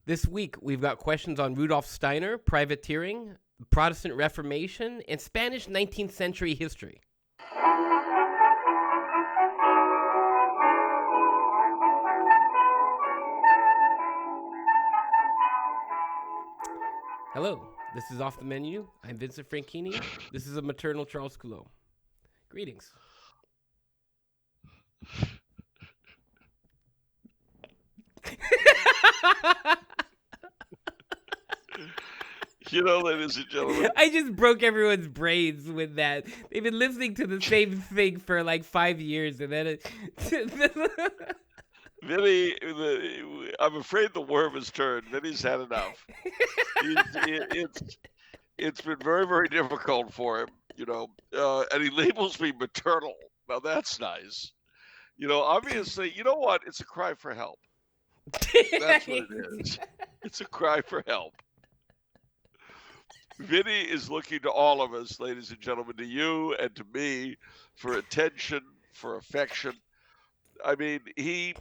This week, we've got questions on Rudolph Steiner, privateering, Protestant Reformation, and Spanish 19th century history. Hello, this is Off the Menu. I'm Vincent Franchini. This is a maternal Charles Coulombe. Greetings. Ladies and gentlemen. I just broke everyone's brains with that. They've been listening to the same thing for like 5 years, and then Vinny, I'm afraid the worm has turned. Vinny's had enough. It's been very, very difficult for him, and he labels me maternal. Now, that's nice. Obviously, you know what? It's a cry for help. That's what it is. It's a cry for help. Vinny is looking to all of us, ladies and gentlemen, to you and to me, for attention, for affection. I mean, he,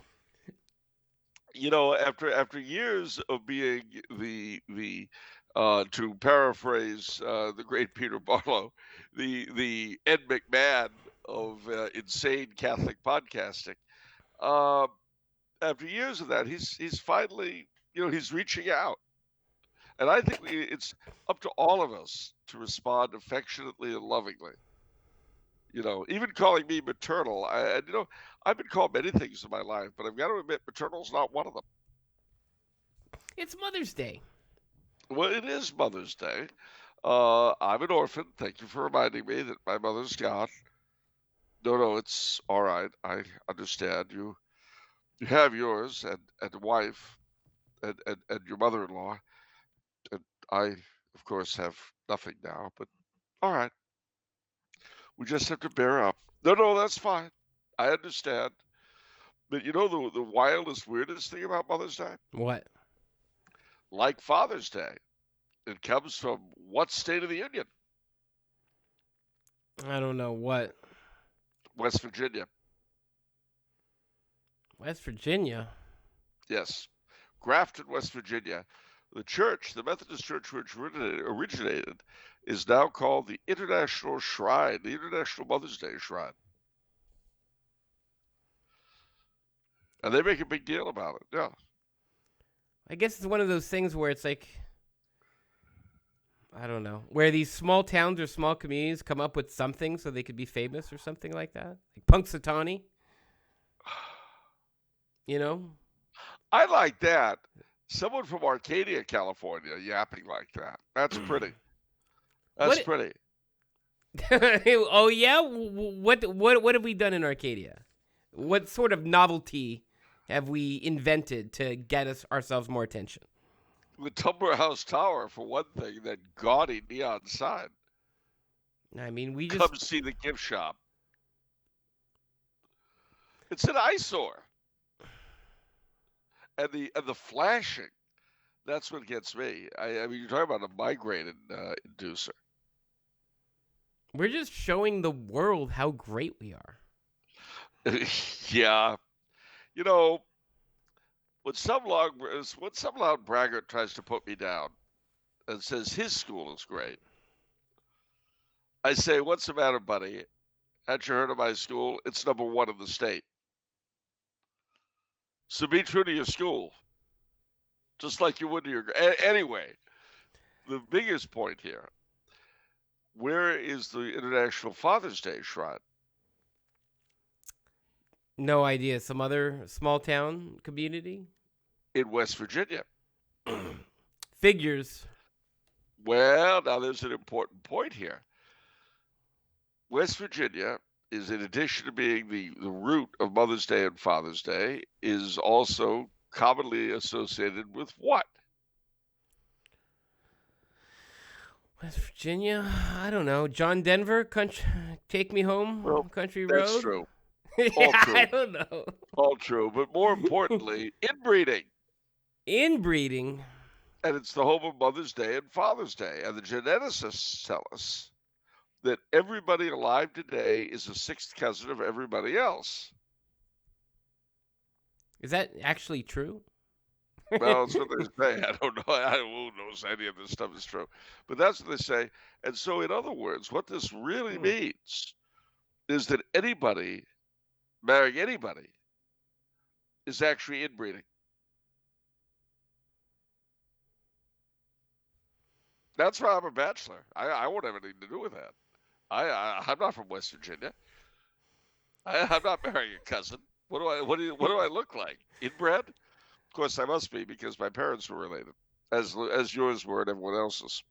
after years of being the to paraphrase the great Peter Barlow, the Ed McMahon of insane Catholic podcasting. After years of that, he's finally, he's reaching out. And I think it's up to all of us to respond affectionately and lovingly. Even calling me maternal. I've been called many things in my life, but I've got to admit, maternal's not one of them. It's Mother's Day. Well, it is Mother's Day. I'm an orphan. Thank you for reminding me that my mother's gone. No, it's all right. I understand. You have yours and a wife and your mother-in-law. And I, of course, have nothing now, but all right. We just have to bear up. No, that's fine. I understand. But the wildest, weirdest thing about Mother's Day? What? Like Father's Day, it comes from what state of the Union? I don't know. What? West Virginia. West Virginia? Yes. Grafton, West Virginia. The Methodist Church which originated, is now called the International Shrine, the International Mother's Day Shrine. And they make a big deal about it, yeah. I guess it's one of those things where it's like, I don't know, where these small towns or small communities come up with something so they could be famous or something like that. Like Punxsutawney. I like that. Someone from Arcadia, California, yapping like that. That's pretty. That's pretty. Oh yeah, what have we done in Arcadia? What sort of novelty have we invented to get ourselves more attention? The Tumblr House Tower, for one thing, that gaudy neon sign. I mean, we come see the gift shop. It's an eyesore. And the flashing, that's what gets me. I mean, you're talking about a migraine inducer. We're just showing the world how great we are. Yeah. When some loud braggart tries to put me down and says his school is great, I say, what's the matter, buddy? Hadn't you heard of my school? It's number 1 in the state. So be true to your school, just like you would to your... Anyway, the biggest point here, where is the International Father's Day Shrine? No idea. Some other small town community? In West Virginia. Figures. Well, now there's an important point here. West Virginia is, in addition to being the root of Mother's Day and Father's Day, is also commonly associated with what? West Virginia? I don't know. John Denver? Take Me Home? Country Road? That's true. All true. I don't know. All true. But more importantly, inbreeding. Inbreeding? And it's the home of Mother's Day and Father's Day. And the geneticists tell us that everybody alive today is a sixth cousin of everybody else. Is that actually true? Well, that's what they say. I don't know. Who knows any of this stuff is true, but that's what they say. And so, in other words, what this really Hmm. means is that anybody marrying anybody is actually inbreeding. That's why I'm a bachelor. I won't have anything to do with that. I'm not from West Virginia. I'm not marrying a cousin. What do I look like? Inbred? Of course, I must be because my parents were related, as yours were and everyone else's.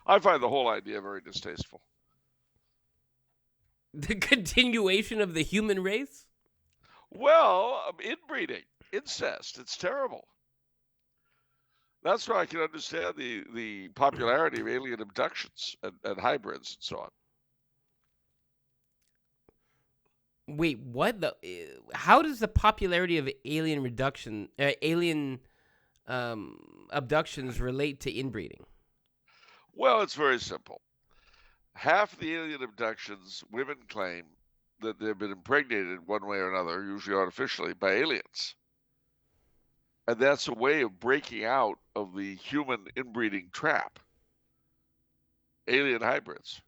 I find the whole idea very distasteful. The continuation of the human race? Well, inbreeding, incest, it's terrible. That's why I can understand the popularity of alien abductions and hybrids and so on. Wait, what the? How does the popularity of alien abductions relate to inbreeding? Well, it's very simple. Half the alien abductions, women claim that they've been impregnated one way or another, usually artificially, by aliens. And that's a way of breaking out of the human inbreeding trap. Alien hybrids.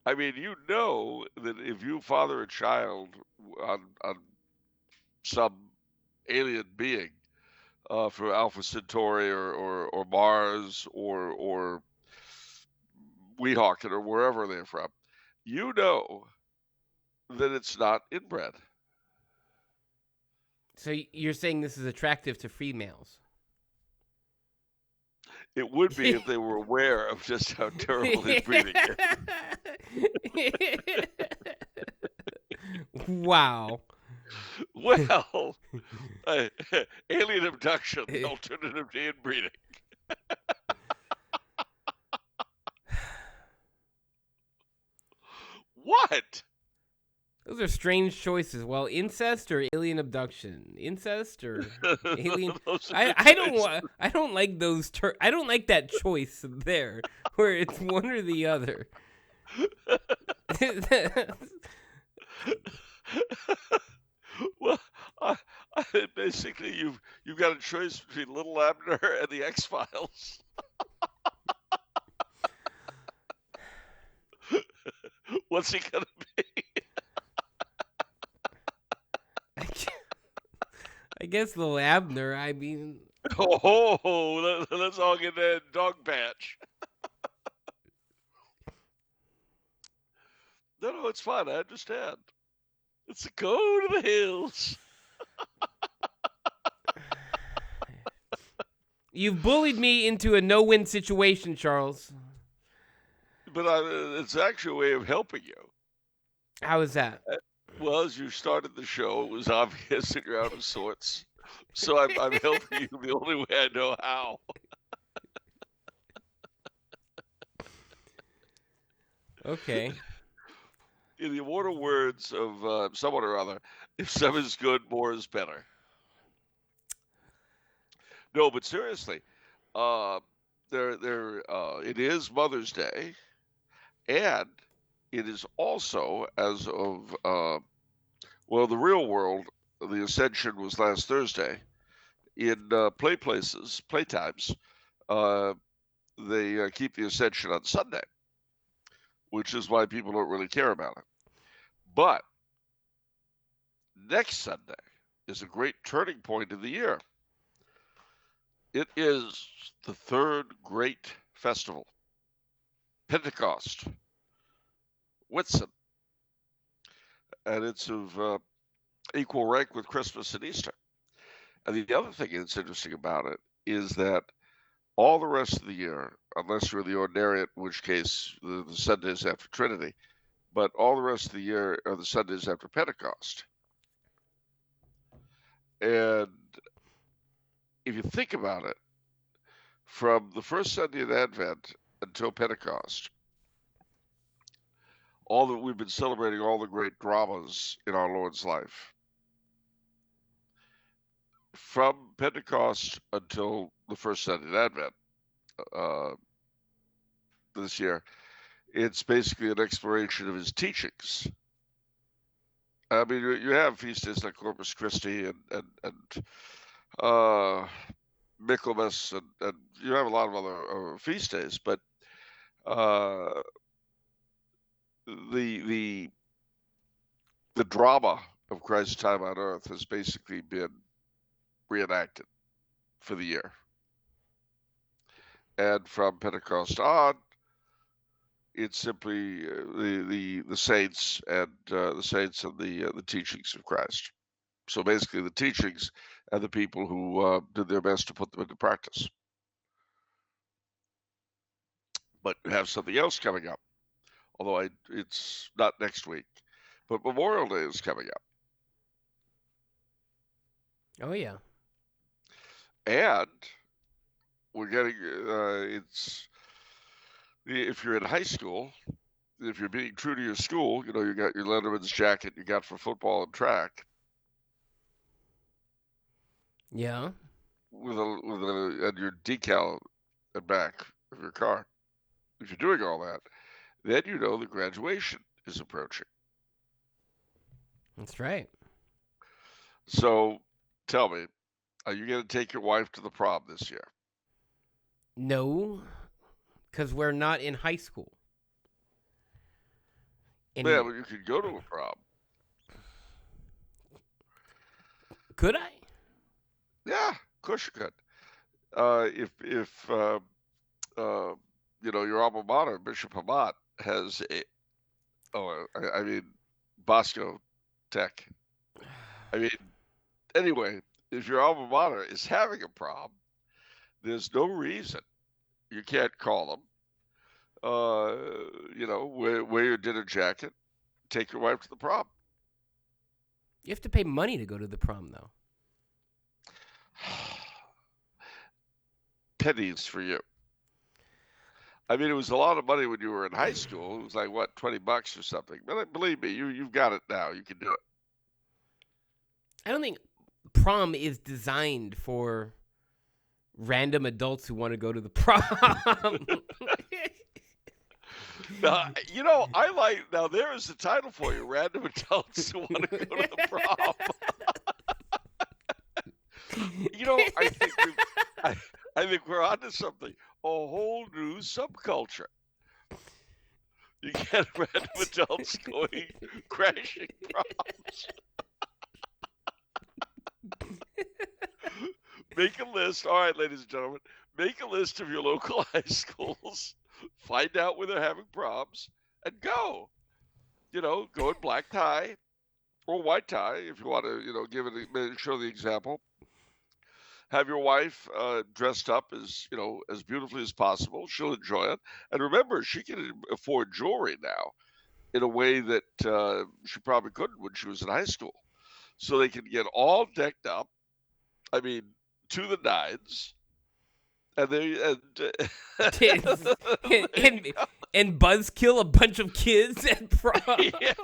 I mean, you know that if you father a child on some alien being for Alpha Centauri or Mars or Weehawken or wherever they're from, you know that it's not inbred. So you're saying this is attractive to females? It would be if they were aware of just how terrible inbreeding is. Wow. Well, alien abduction, the alternative to inbreeding. What? Those are strange choices. Well, incest or alien abduction? Incest or alien? I don't like those. I don't like that choice there, where it's one or the other. Well, basically, you've got a choice between Little Abner and the X-Files. What's he gonna be? I guess Little Abner. I mean, Let's all get that dog patch. No, it's fine. I understand. It's a go to the hills. you've bullied me into a no-win situation, Charles. But it's actually a way of helping you. How is that? Well, as you started the show, it was obvious that you're out of sorts. So I'm helping you the only way I know how. Okay. In the immortal words of someone or other, if some is good, more is better. No, but seriously, it is Mother's Day, and it is also as of the real world. The Ascension was last Thursday. In playtimes, they keep the Ascension on Sunday, which is why people don't really care about it. But next Sunday is a great turning point of the year. It is the third great festival, Pentecost, Whitsun, and it's of equal rank with Christmas and Easter. And the other thing that's interesting about it is that all the rest of the year, unless you're the ordinariate, in which case the Sundays after Trinity, but all the rest of the year are the Sundays after Pentecost. And if you think about it, from the first Sunday of Advent until Pentecost, we've been celebrating all the great dramas in our Lord's life. From Pentecost until the first Sunday of Advent this year, it's basically an exploration of his teachings I mean, you have feast days like Corpus Christi and uh, Michaelmas, and you have a lot of other feast days, but uh, the the drama of Christ's time on earth has basically been reenacted for the year. And from Pentecost on, it's simply the saints and the teachings of Christ. So basically, the teachings and the people who did their best to put them into practice. But we have something else coming up, although it's not next week. But Memorial Day is coming up. Oh, yeah. And we're getting, if you're in high school, if you're being true to your school, you got your Letterman's jacket you got for football and track. Yeah. With and your decal at back of your car. If you're doing all that, then you know the graduation is approaching. That's right. So, tell me, are you going to take your wife to the prom this year? No, because we're not in high school. Yeah, but you could go to a prom. Could I? Yeah, of course you could. If your alma mater, Bishop Hamad, has Bosco Tech. I mean, anyway, if your alma mater is having a prom, there's no reason you can't call them. Wear your dinner jacket, take your wife to the prom. You have to pay money to go to the prom, though. Pennies for you. I mean, it was a lot of money when you were in high school. It was like, what, $20 or something. But believe me, you've got it now. You can do it. I don't think prom is designed for random adults who want to go to the prom. Now there is the title for you, random adults who want to go to the prom. I think we're onto something. A whole new subculture. You get random adults going crashing proms. Make a list. All right, ladies and gentlemen, make a list of your local high schools. Find out where they're having proms and go. Go in black tie or white tie if you want to, show the example. Have your wife dressed up as beautifully as possible. She'll enjoy it. And remember, she can afford jewelry now in a way that she probably couldn't when she was in high school. So they can get all decked up. I mean, to the nines. And and buzzkill a bunch of kids at prom. Yeah, yes,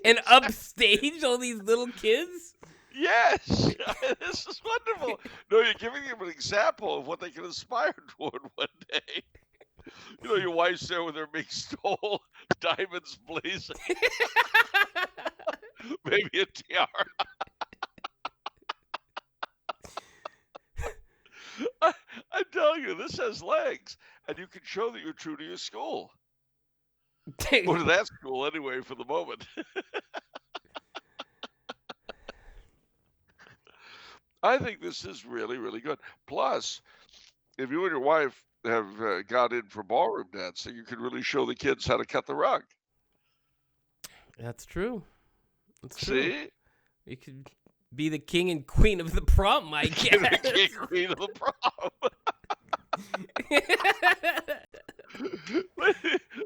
and upstage all these little kids. Yes, this is wonderful. No, you're giving them an example of what they can aspire toward one day. Your wife's there with her big stole, diamonds blazing, maybe a tiara. I'm telling you, this has legs, and you can show that you're true to your school. Or to that school, anyway, for the moment. I think this is really, really good. Plus, if you and your wife have got in for ballroom dancing, you can really show the kids how to cut the rug. That's true. See? You could be the king and queen of the prom, I guess. The king and queen of the prom.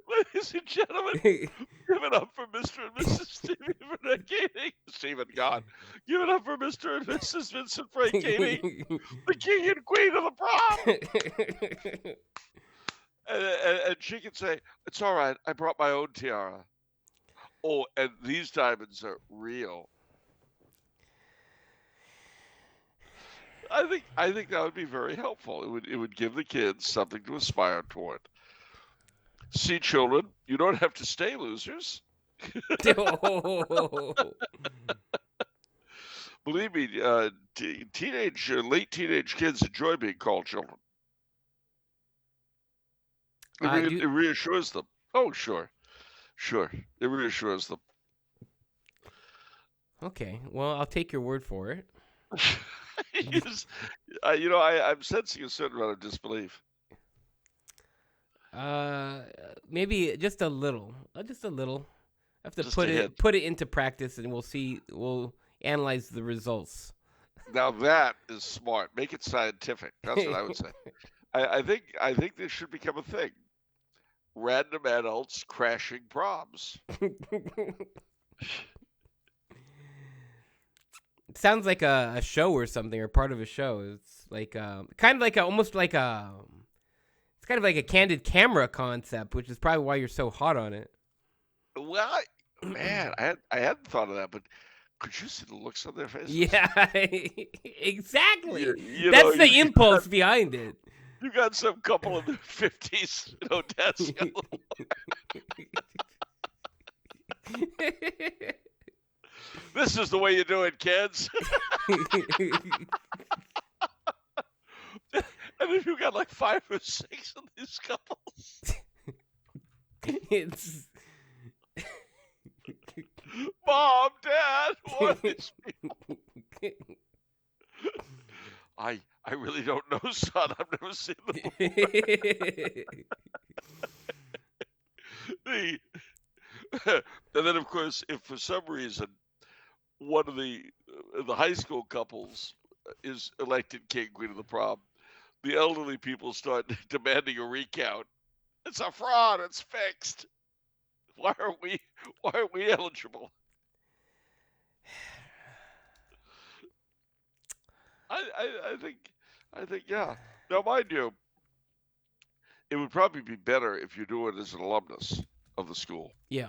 Ladies and gentlemen, give it up for Mr. and Mrs. Stephen God. Give it up for Mr. and Mrs. Vincent Francini, the king and queen of the prom. And she can say, "It's all right. I brought my own tiara. Oh, and these diamonds are real." I think that would be very helpful. It would give the kids something to aspire toward. See, children, you don't have to stay losers. Believe me, late teenage kids enjoy being called children. It reassures them. Oh, sure. It reassures them. Okay, well, I'll take your word for it. I'm sensing a certain amount of disbelief. Maybe just a little. Just a little. I have to Just put it into practice, and we'll analyze the results. Now that is smart. Make it scientific. That's what I would say. I think this should become a thing. Random adults crashing proms. It sounds like a show or something, or part of a show. It's like kind of like almost like it's kind of like a candid camera concept, which is probably why you're so hot on it. Well, man, I hadn't thought of that, but could you see the looks on their faces? Yeah, exactly. That's the impulse behind it. You got some couple in their 50s, dancing a little. This is the way you do it, kids. And if you got like 5 or 6 of these couples, it's Mom, Dad, what are these people? I really don't know, son. I've never seen them before. And then, of course, if for some reason one of the high school couples is elected king, queen of the prom, the elderly people start demanding a recount. It's a fraud. It's fixed. Why aren't we eligible? I think yeah. Now, mind you, it would probably be better if you do it as an alumnus of the school. Yeah.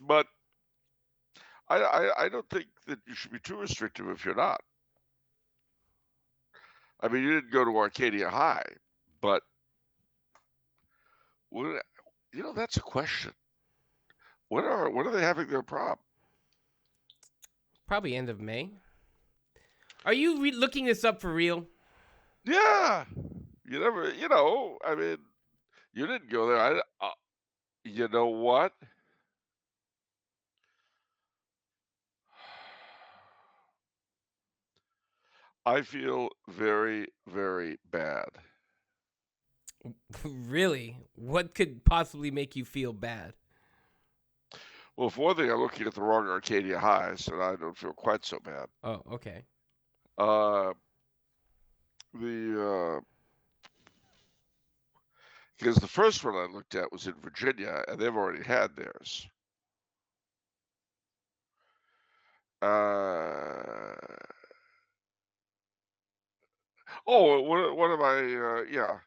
But I don't think that you should be too restrictive if you're not. I mean, you didn't go to Arcadia High, but that's a question. When are they having their prom? Probably end of May. Are you looking this up for real? Yeah. You never, I mean, you didn't go there. You know what? I feel very, very bad. Really? What could possibly make you feel bad? Well, for one thing, I'm looking at the wrong Arcadia High, so I don't feel quite so bad. Oh, okay. Because the first one I looked at was in Virginia, and they've already had theirs. What am I? Yeah.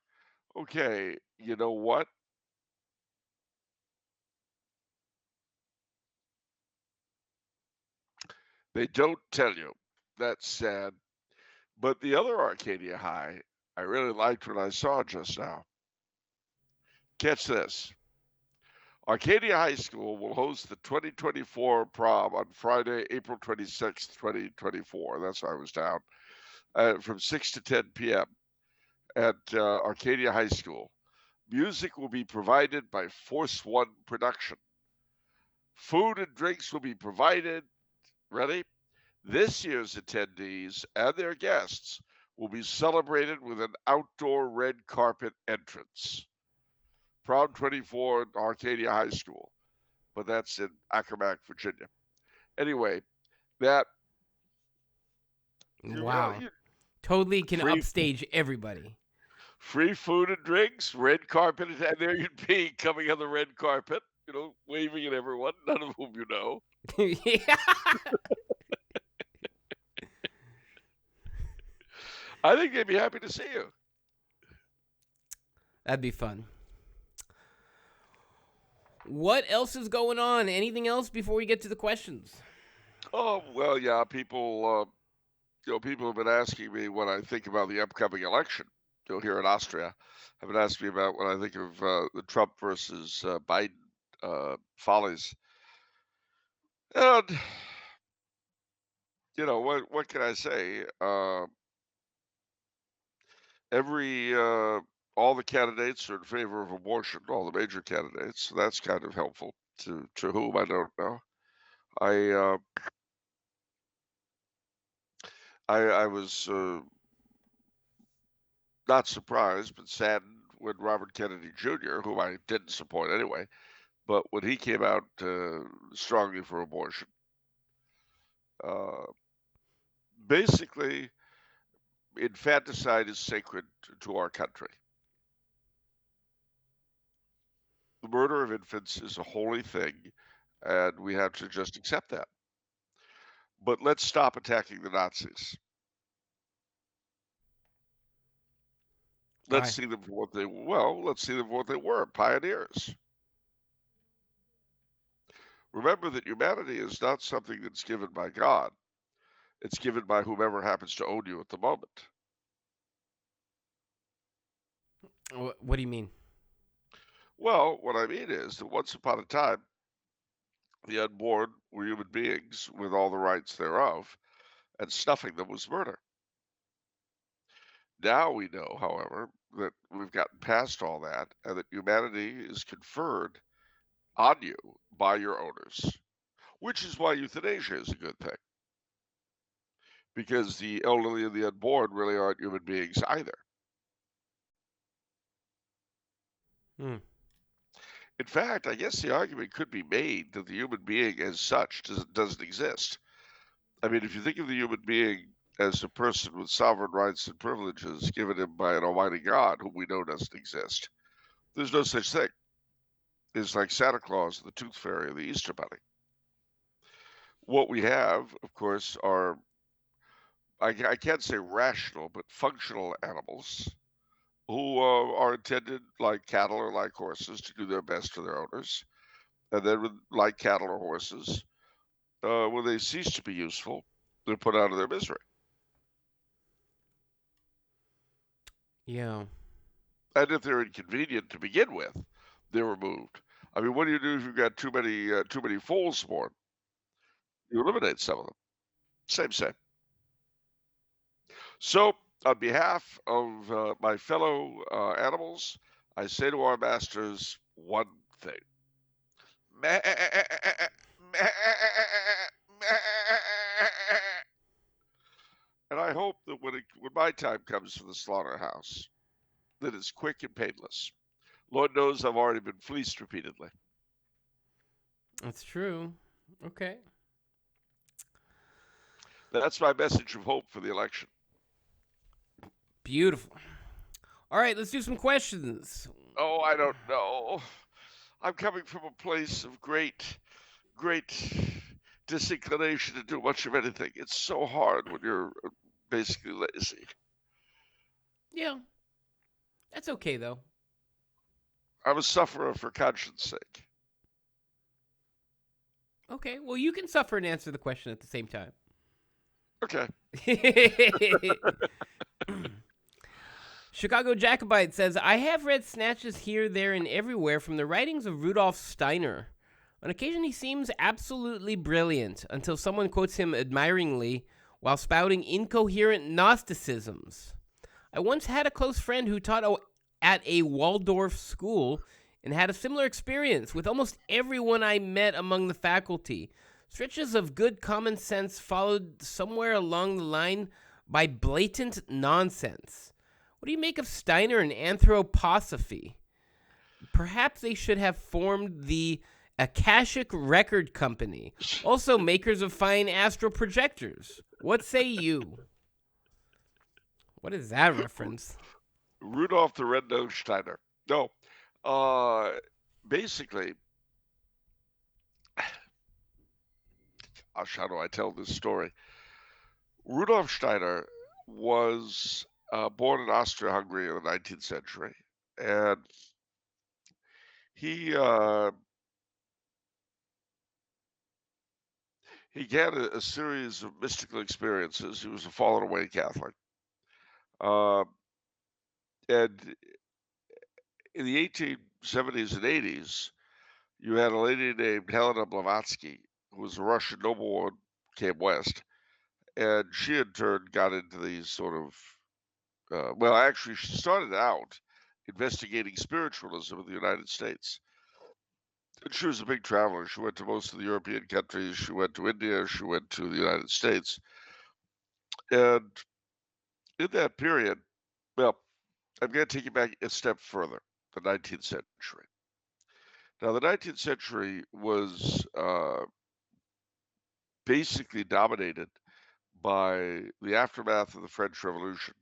Okay. You know what? They don't tell you. That's sad. But the other Arcadia High, I really liked what I saw just now. Catch this. Arcadia High School will host the 2024 prom on Friday, April 26th, 2024. That's why I was down. From 6 to 10 p.m. at Arcadia High School. Music will be provided by Force One Production. Food and drinks will be provided. Ready? This year's attendees and their guests will be celebrated with an outdoor red carpet entrance. Prom 24 at Arcadia High School, but that's in Accomack, Virginia. Anyway, that. Wow. Totally can upstage everybody. Free food and drinks, red carpet, and there you'd be coming on the red carpet, waving at everyone, none of whom you know. Yeah. I think they'd be happy to see you. That'd be fun. What else is going on? Anything else before we get to the questions? Oh, well, yeah, people have been asking me what I think about the upcoming election. Here in Austria, have been asking me about what I think of the Trump versus Biden follies. And what can I say? Every all the candidates are in favor of abortion, all the major candidates. So that's kind of helpful to whom I don't know. I I was not surprised, but saddened when Robert Kennedy Jr., whom I didn't support anyway, but when he came out strongly for abortion, uh, basically, infanticide is sacred to our country. The murder of infants is a holy thing, and we have to just accept that. But let's stop attacking the Nazis. Let's Why? see them for what they let's see them for what they were, pioneers. Remember that humanity is not something that's given by God. It's given by whomever happens to own you at the moment. What do you mean? Well, what I mean is that once upon a time, the unborn were human beings with all the rights thereof, and snuffing them was murder. Now we know, however, that we've gotten past all that and that humanity is conferred on you by your owners, which is why euthanasia is a good thing, because the elderly and the unborn really aren't human beings either. Hmm. In fact, I guess the argument could be made that the human being as such doesn't exist. I mean, if you think of the human being as a person with sovereign rights and privileges given him by an almighty God whom we know doesn't exist, there's no such thing. It's like Santa Claus, the Tooth Fairy, the Easter Bunny. What we have, of course, are, I can't say rational, but functional animals who are intended, like cattle or like horses, to do their best for their owners. And then, like cattle or horses, when they cease to be useful, they're put out of their misery. Yeah. And if they're inconvenient to begin with, they're removed. I mean, what do you do if you've got too many foals born? You eliminate some of them. Same. So, on behalf of my fellow animals, I say to our masters one thing. And I hope that when my time comes for the slaughterhouse, that it's quick and painless. Lord knows I've already been fleeced repeatedly. That's true. Okay. That's my message of hope for the election. Beautiful. All right, let's do some questions. Oh, I don't know. I'm coming from a place of great disinclination to do much of anything. It's so hard when you're basically lazy. Yeah. That's okay, though. I'm a sufferer for conscience sake. Okay, well, you can suffer and answer the question at the same time. Okay. Chicago Jacobite says, I have read snatches here, there, and everywhere from the writings of Rudolph Steiner. On occasion, he seems absolutely brilliant until someone quotes him admiringly while spouting incoherent Gnosticisms. I once had a close friend who taught at a Waldorf school and had a similar experience with almost everyone I met among the faculty. Stretches of good common sense followed somewhere along the line by blatant nonsense. What do you make of Steiner and anthroposophy? Perhaps they should have formed the Akashic Record Company, also makers of fine astral projectors. What say you? What is that reference? Rudolph the Red-Nosed Steiner. No. Basically, gosh, how do I tell this story? Rudolph Steiner was born in Austria-Hungary in the 19th century, and he had a series of mystical experiences. He was a fallen away Catholic, uh, and in the 1870s and 80s, you had a lady named Helena Blavatsky who was a Russian noblewoman, came west, and she in turn got into these sort of well, actually, she started out investigating spiritualism in the United States. And she was a big traveler. She went to most of the European countries. She went to India. She went to the United States. And in that period, well, I'm going to take you back a step further, the 19th century. Now, the 19th century was basically dominated by the aftermath of the French Revolution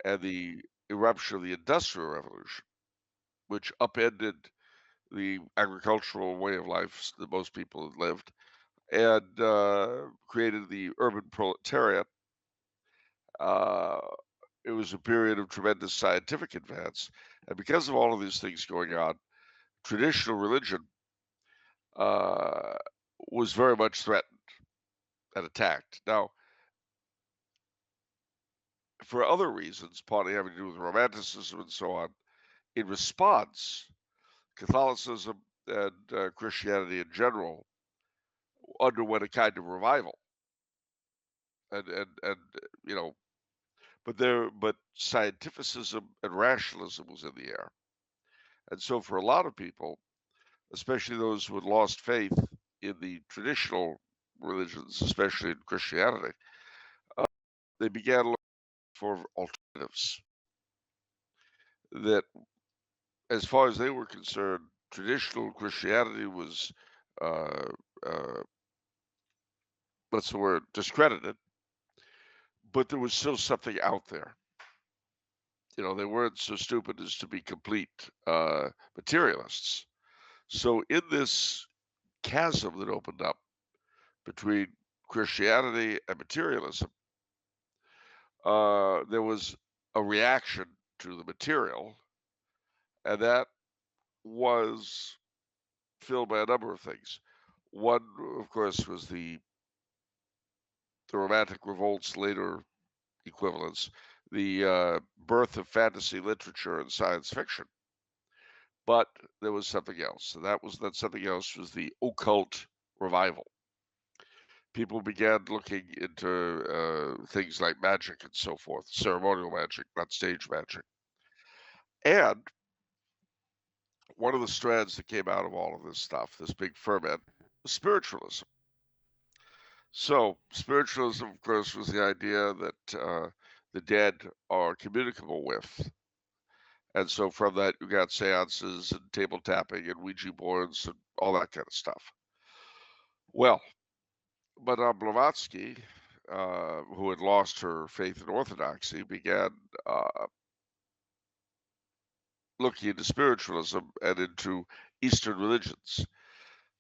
and the eruption of the Industrial Revolution, which upended the agricultural way of life that most people had lived and created the urban proletariat. Uh, it was a period of tremendous scientific advance. And because of all of these things going on, traditional religion uh, was very much threatened and attacked. Now, for other reasons, partly having to do with romanticism and so on, in response, Catholicism and Christianity in general underwent a kind of revival. And you know, but scientificism and rationalism was in the air. And so for a lot of people, especially those who had lost faith in the traditional religions, especially in Christianity, they began looking for alternatives that, as far as they were concerned, traditional Christianity was, uh, uh, what's the word, discredited, but there was still something out there. You know, they weren't so stupid as to be complete materialists. So in this chasm that opened up between Christianity and materialism, there was a reaction to the material, and that was filled by a number of things. One, of course, was the Romantic Revolt's later equivalents, the birth of fantasy literature and science fiction. But there was something else, and that something else was the occult revival. People began looking into things like magic and so forth, ceremonial magic, not stage magic. And one of the strands that came out of all of this stuff, this big ferment, was spiritualism. So, spiritualism, of course, was the idea that the dead are communicable with. And so from that, you got seances and table tapping and Ouija boards and all that kind of stuff. Well, Madame Blavatsky, who had lost her faith in orthodoxy, began looking into spiritualism and into Eastern religions.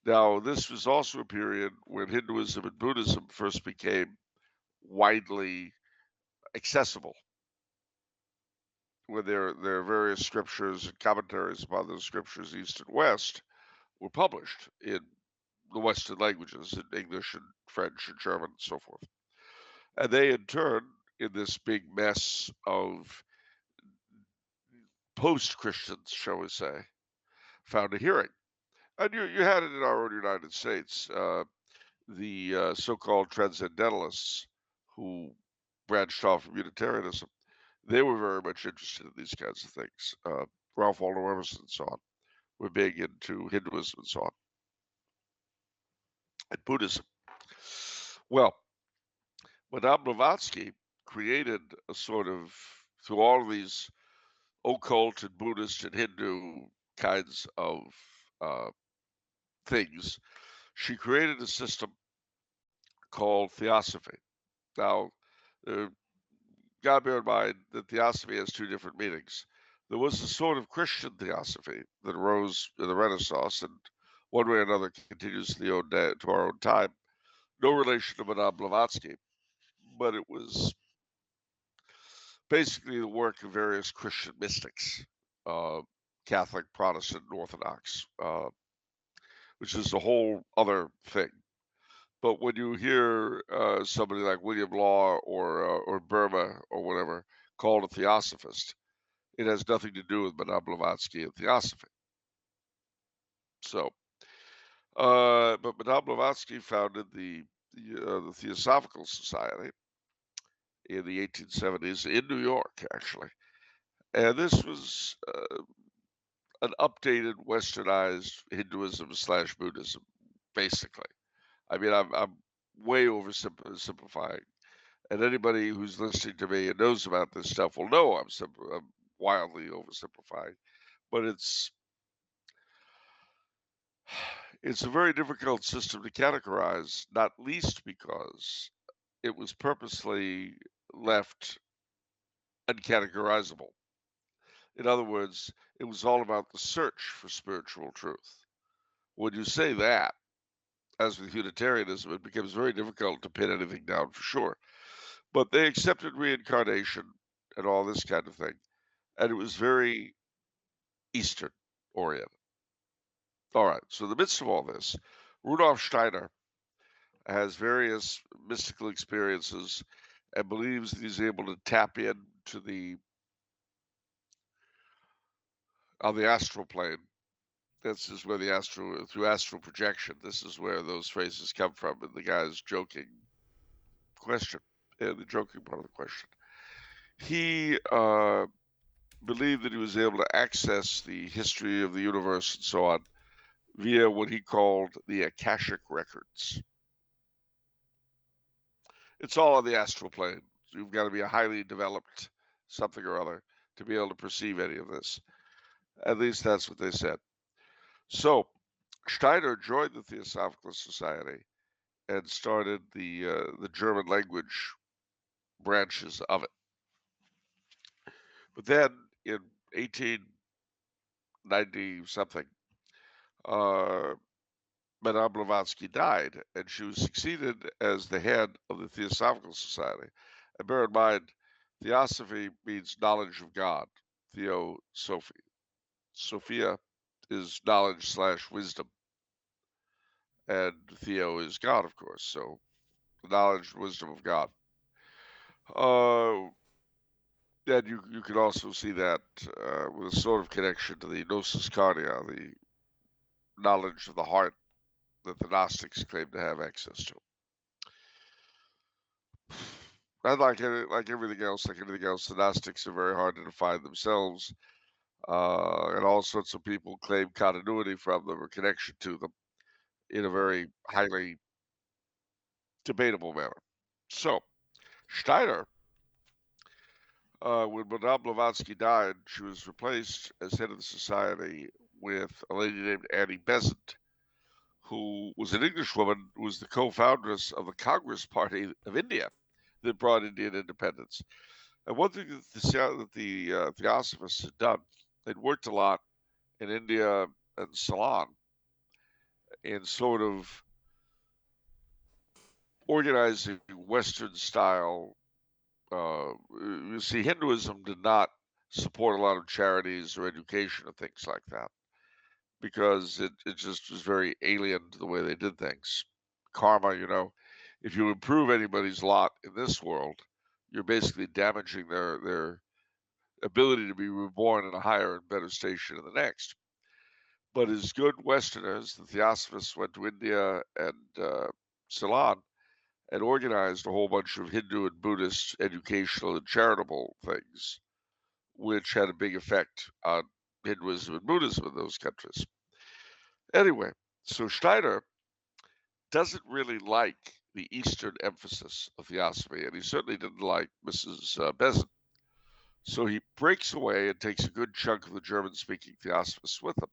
Now, this was also a period when Hinduism and Buddhism first became widely accessible, when their various scriptures and commentaries upon those scriptures, East and West, were published in the Western languages, in English and French and German and so forth. And they, in turn, in this big mess of post-Christians, shall we say, found a hearing. And you had it in our own United States. The so-called transcendentalists who branched off from Unitarianism, they were very much interested in these kinds of things. Ralph Waldo Emerson and so on were big into Hinduism and so on, and Buddhism. Well, Madame Blavatsky created a sort of, through all of these occult and Buddhist and Hindu kinds of uh, things, she created a system called theosophy. Now, gotta bear in mind that theosophy has two different meanings. There was a sort of Christian theosophy that arose in the Renaissance, and one way or another continues to our own time. No relation to Madame Blavatsky, but it was basically the work of various Christian mystics, uh, Catholic, Protestant, and Orthodox, which is a whole other thing. But when you hear somebody like William Law or Burma or whatever called a theosophist, it has nothing to do with Madame Blavatsky and theosophy. So But Madame Blavatsky founded the Theosophical Society in the 1870s in New York, actually. And this was an updated, westernized Hinduism slash Buddhism, basically. I mean, I'm way oversimplifying. And anybody who's listening to me and knows about this stuff will know I'm wildly oversimplifying. But it's a very difficult system to categorize, not least because it was purposely left uncategorizable. In other words, it was all about the search for spiritual truth. When you say that, as with Unitarianism, it becomes very difficult to pin anything down for sure. But they accepted reincarnation and all this kind of thing. And it was very Eastern oriented. All right, so in the midst of all this, Rudolph Steiner has various mystical experiences and believes that he's able to tap into on the astral plane. This is where through astral projection, this is where those phrases come from in the guy's joking question, the joking part of the question. He believed that he was able to access the history of the universe and so on via what he called the Akashic records. It's all on the astral plane. You've got to be a highly developed something or other to be able to perceive any of this. At least that's what they said. So Steiner joined the Theosophical Society and started the German language branches of it. But then in 1890 something, uh, Madame Blavatsky died, and she was succeeded as the head of the Theosophical Society. And bear in mind, theosophy means knowledge of God. Theosophy. Sophia is knowledge slash wisdom, and Theo is God, of course. So the knowledge and wisdom of God. And you can also see that with a sort of connection to the gnosis cardia, the knowledge of the heart that the Gnostics claim to have access to. And like everything else, the Gnostics are very hard to define themselves, and all sorts of people claim continuity from them or connection to them in a very highly debatable manner. So Steiner, when Madame Blavatsky died, she was replaced as head of the society with a lady named Annie Besant, who was an Englishwoman who was the co-foundress of the Congress Party of India that brought Indian independence. And one thing that the Theosophists had done, they'd worked a lot in India and Ceylon in sort of organizing Western style. You see, Hinduism did not support a lot of charities or education or things like that because it just was very alien to the way they did things. Karma, if you improve anybody's lot in this world, you're basically damaging their ability to be reborn in a higher and better station in the next. But as good Westerners, the Theosophists went to India and Ceylon and organized a whole bunch of Hindu and Buddhist educational and charitable things, which had a big effect on Hinduism and Buddhism in those countries. Anyway, so Steiner doesn't really like the Eastern emphasis of theosophy, and he certainly didn't like Mrs. Besant. So he breaks away and takes a good chunk of the German-speaking theosophists with him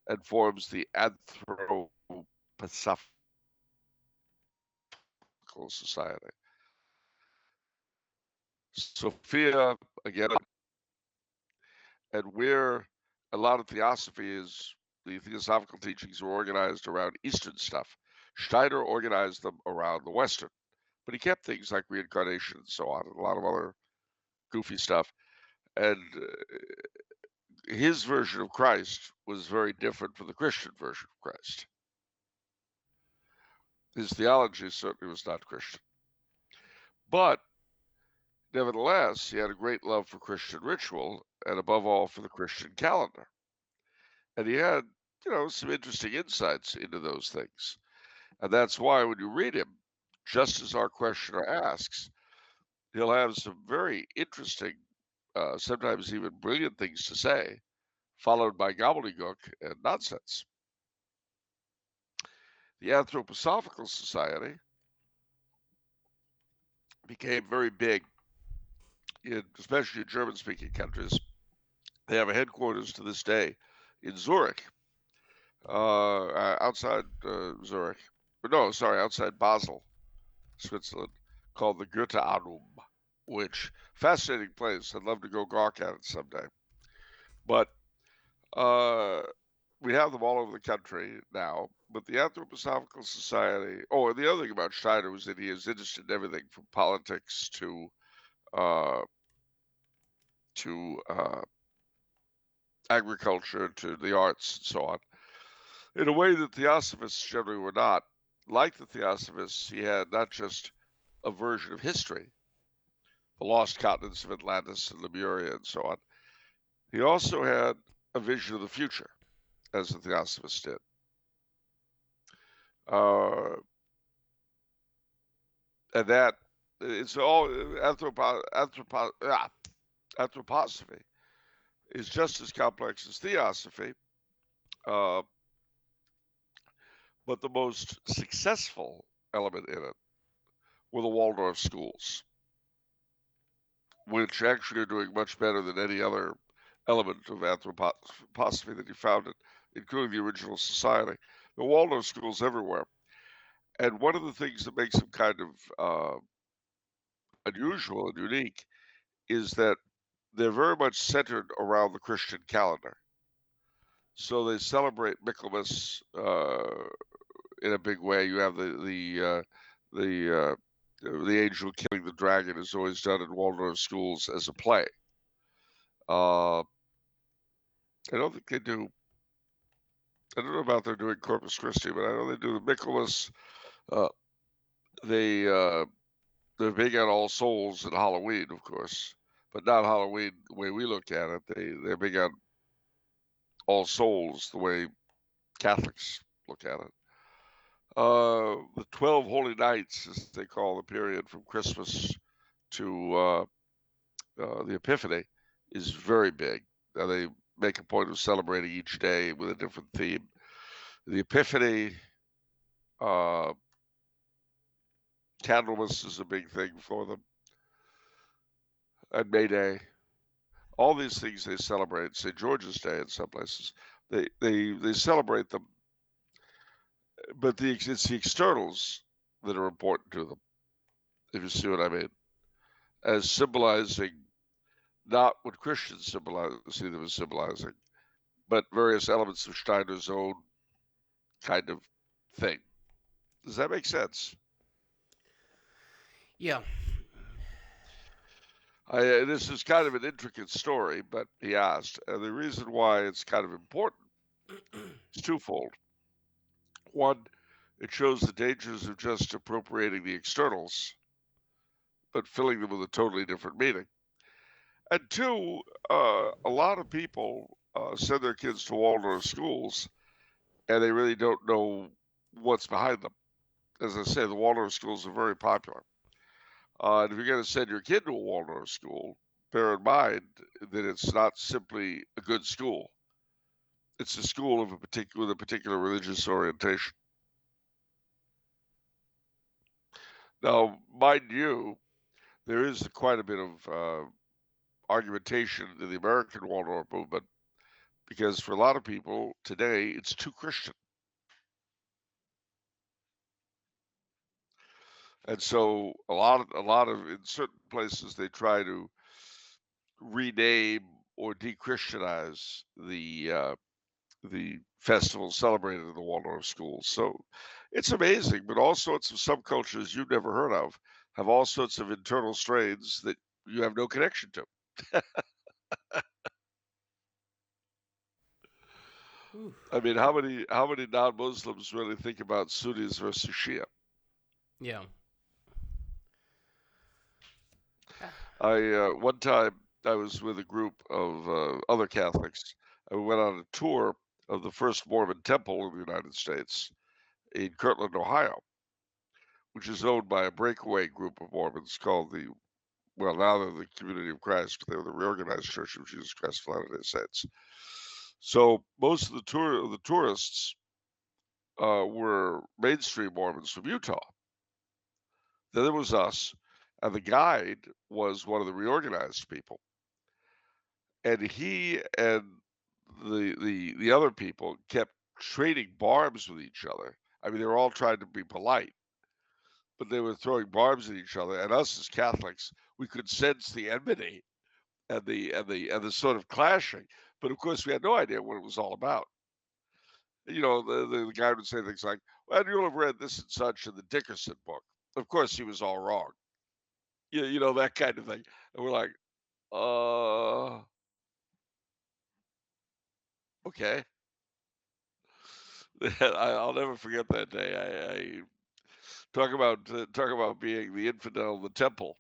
and forms the Anthroposophical Society. Sophia, again, and where a lot of theosophy is, the theosophical teachings are organized around Eastern stuff. Steiner organized them around the Western, but he kept things like reincarnation and so on, and a lot of other goofy stuff. And his version of Christ was very different from the Christian version of Christ. His theology certainly was not Christian. But nevertheless, he had a great love for Christian ritual and above all for the Christian calendar. And he had some interesting insights into those things. And that's why when you read him, just as our questioner asks, he'll have some very interesting, sometimes even brilliant things to say, followed by gobbledygook and nonsense. The Anthroposophical Society became very big, especially in German-speaking countries. They have a headquarters to this day in Zurich, outside Zurich. No, sorry, outside Basel, Switzerland, called the Goethe-Anum, which fascinating place. I'd love to go gawk at it someday. But we have them all over the country now. But the Anthroposophical Society. Oh, and the other thing about Steiner was that he is interested in everything from politics uh, to agriculture to the arts and so on, in a way that Theosophists generally were not. Like the Theosophists, he had not just a version of history, the lost continents of Atlantis and Lemuria and so on. He also had a vision of the future, as the Theosophists did. And that it's all anthroposophy is just as complex as theosophy, but the most successful element in it were the Waldorf schools, which actually are doing much better than any other element of anthroposophy that you founded, including the original society. The Waldorf schools everywhere. And one of the things that makes them kind of unusual and unique is that they're very much centered around the Christian calendar. So they celebrate Michaelmas in a big way. You have the angel killing the dragon is always done in Waldorf schools as a play. I don't think they do. I don't know about they're doing Corpus Christi, but I know they do the Michaelmas. They're big on All Souls and Halloween, of course, but not Halloween the way we look at it. They're big on All Souls the way Catholics look at it. The 12 Holy Nights, as they call the period from Christmas to the Epiphany, is very big. Now they make a point of celebrating each day with a different theme. The Epiphany, Candlemas is a big thing for them, and May Day. All these things they celebrate. St. George's Day in some places. They celebrate them, but it's the externals that are important to them, if you see what I mean, as symbolizing not what Christians see them as symbolizing, but various elements of Steiner's own kind of thing. Does that make sense? Yeah. This is kind of an intricate story, but he asked. And the reason why it's kind of important is twofold. One, it shows the dangers of just appropriating the externals, but filling them with a totally different meaning. And two, a lot of people send their kids to Waldorf schools, and they really don't know what's behind them. As I say, the Waldorf schools are very popular. And if you're going to send your kid to a Waldorf school, bear in mind that it's not simply a good school. It's a school of with a particular religious orientation. Now, mind you, there is quite a bit of argumentation in the American Waldorf movement because for a lot of people today, it's too Christian. And so a lot of in certain places they try to rename or de-Christianize the festival celebrated in the Waldorf schools. So it's amazing, but all sorts of subcultures you've never heard of have all sorts of internal strains that you have no connection to. I mean, how many non-Muslims really think about Sunnis versus Shia? Yeah. One time I was with a group of other Catholics, and we went on a tour of the first Mormon temple in the United States in Kirtland, Ohio, which is owned by a breakaway group of Mormons called now they're the Community of Christ, but they were the Reorganized Church of Jesus Christ of Latter-day Saints. So most of the tourists were mainstream Mormons from Utah. Then there was us, and the guide was one of the reorganized people. And he and the other people kept trading barbs with each other. I mean, they were all trying to be polite, but they were throwing barbs at each other. And us as Catholics, we could sense the enmity and the sort of clashing. But of course, we had no idea what it was all about. You know, the guy would say things like, "Well, you'll have read this and such in the Dickerson book." Of course, he was all wrong. You know, that kind of thing. And we're like, okay. I'll never forget that day. I talk about being the infidel of the temple.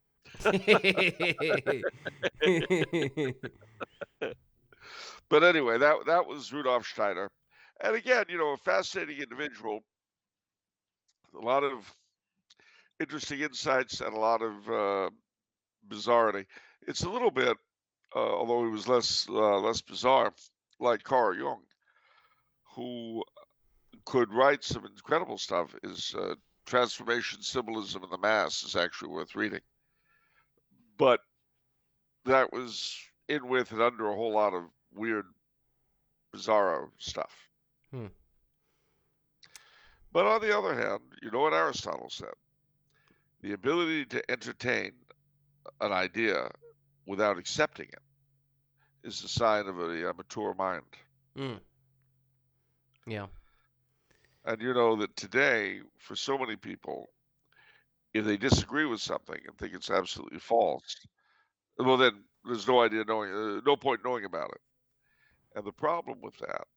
But anyway, that was Rudolph Steiner, and again, you know, a fascinating individual, a lot of interesting insights, and a lot of bizarrity. It's a little bit, although he was less bizarre, like Carl Jung, who could write some incredible stuff. His Transformation, Symbolism, and the Mass is actually worth reading. But that was in with and under a whole lot of weird, bizarro stuff. But on the other hand, you know what Aristotle said? The ability to entertain an idea without accepting it is a sign of a mature mind. Yeah. And you know that today, for so many people, if they disagree with something and think it's absolutely false, well, then there's no point knowing about it. And the problem with that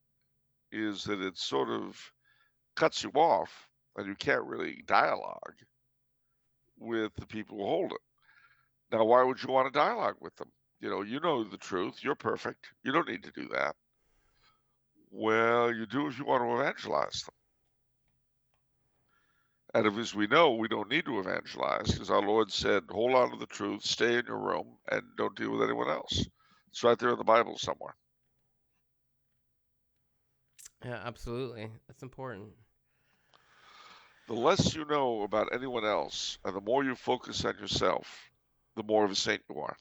is that it sort of cuts you off, and you can't really dialogue with the people who hold it. Now, why would you want to dialogue with them? You know the truth. You're perfect. You don't need to do that. Well, you do if you want to evangelize them. And as we know, we don't need to evangelize because our Lord said, hold on to the truth, stay in your room, and don't deal with anyone else. It's right there in the Bible somewhere. Yeah, absolutely. That's important. The less you know about anyone else and the more you focus on yourself, the more of a saint you are.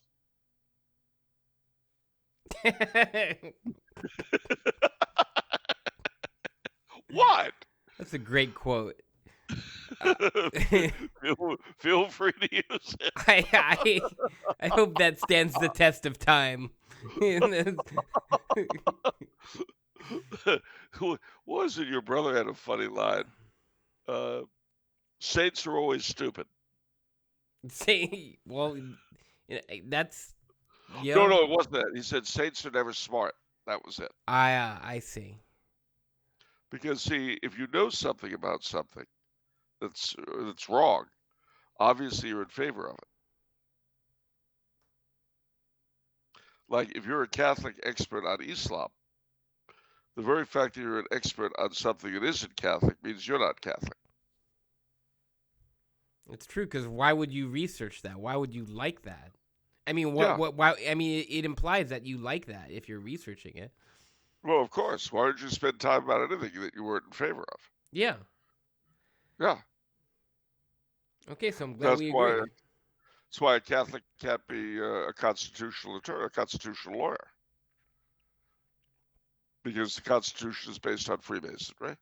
What? That's a great quote. Feel free to use it. I hope that stands the test of time. Was it your brother had a funny line? Saints are always stupid. Well, that's No, it wasn't that. He said saints are never smart. That was it. I see. Because see, if you know something about something that's wrong, obviously you're in favor of it. Like if you're a Catholic expert on Islam, the very fact that you're an expert on something that isn't Catholic means you're not Catholic. It's true, because why would you research that? Why would you like that? I mean, why? I mean, it implies that you like that if you're researching it. Well, of course. Why don't you spend time about anything that you weren't in favor of? Yeah. Yeah. Okay, so I'm glad we agree. That's why a Catholic can't be a constitutional attorney, a constitutional lawyer, because the Constitution is based on Freemasonry.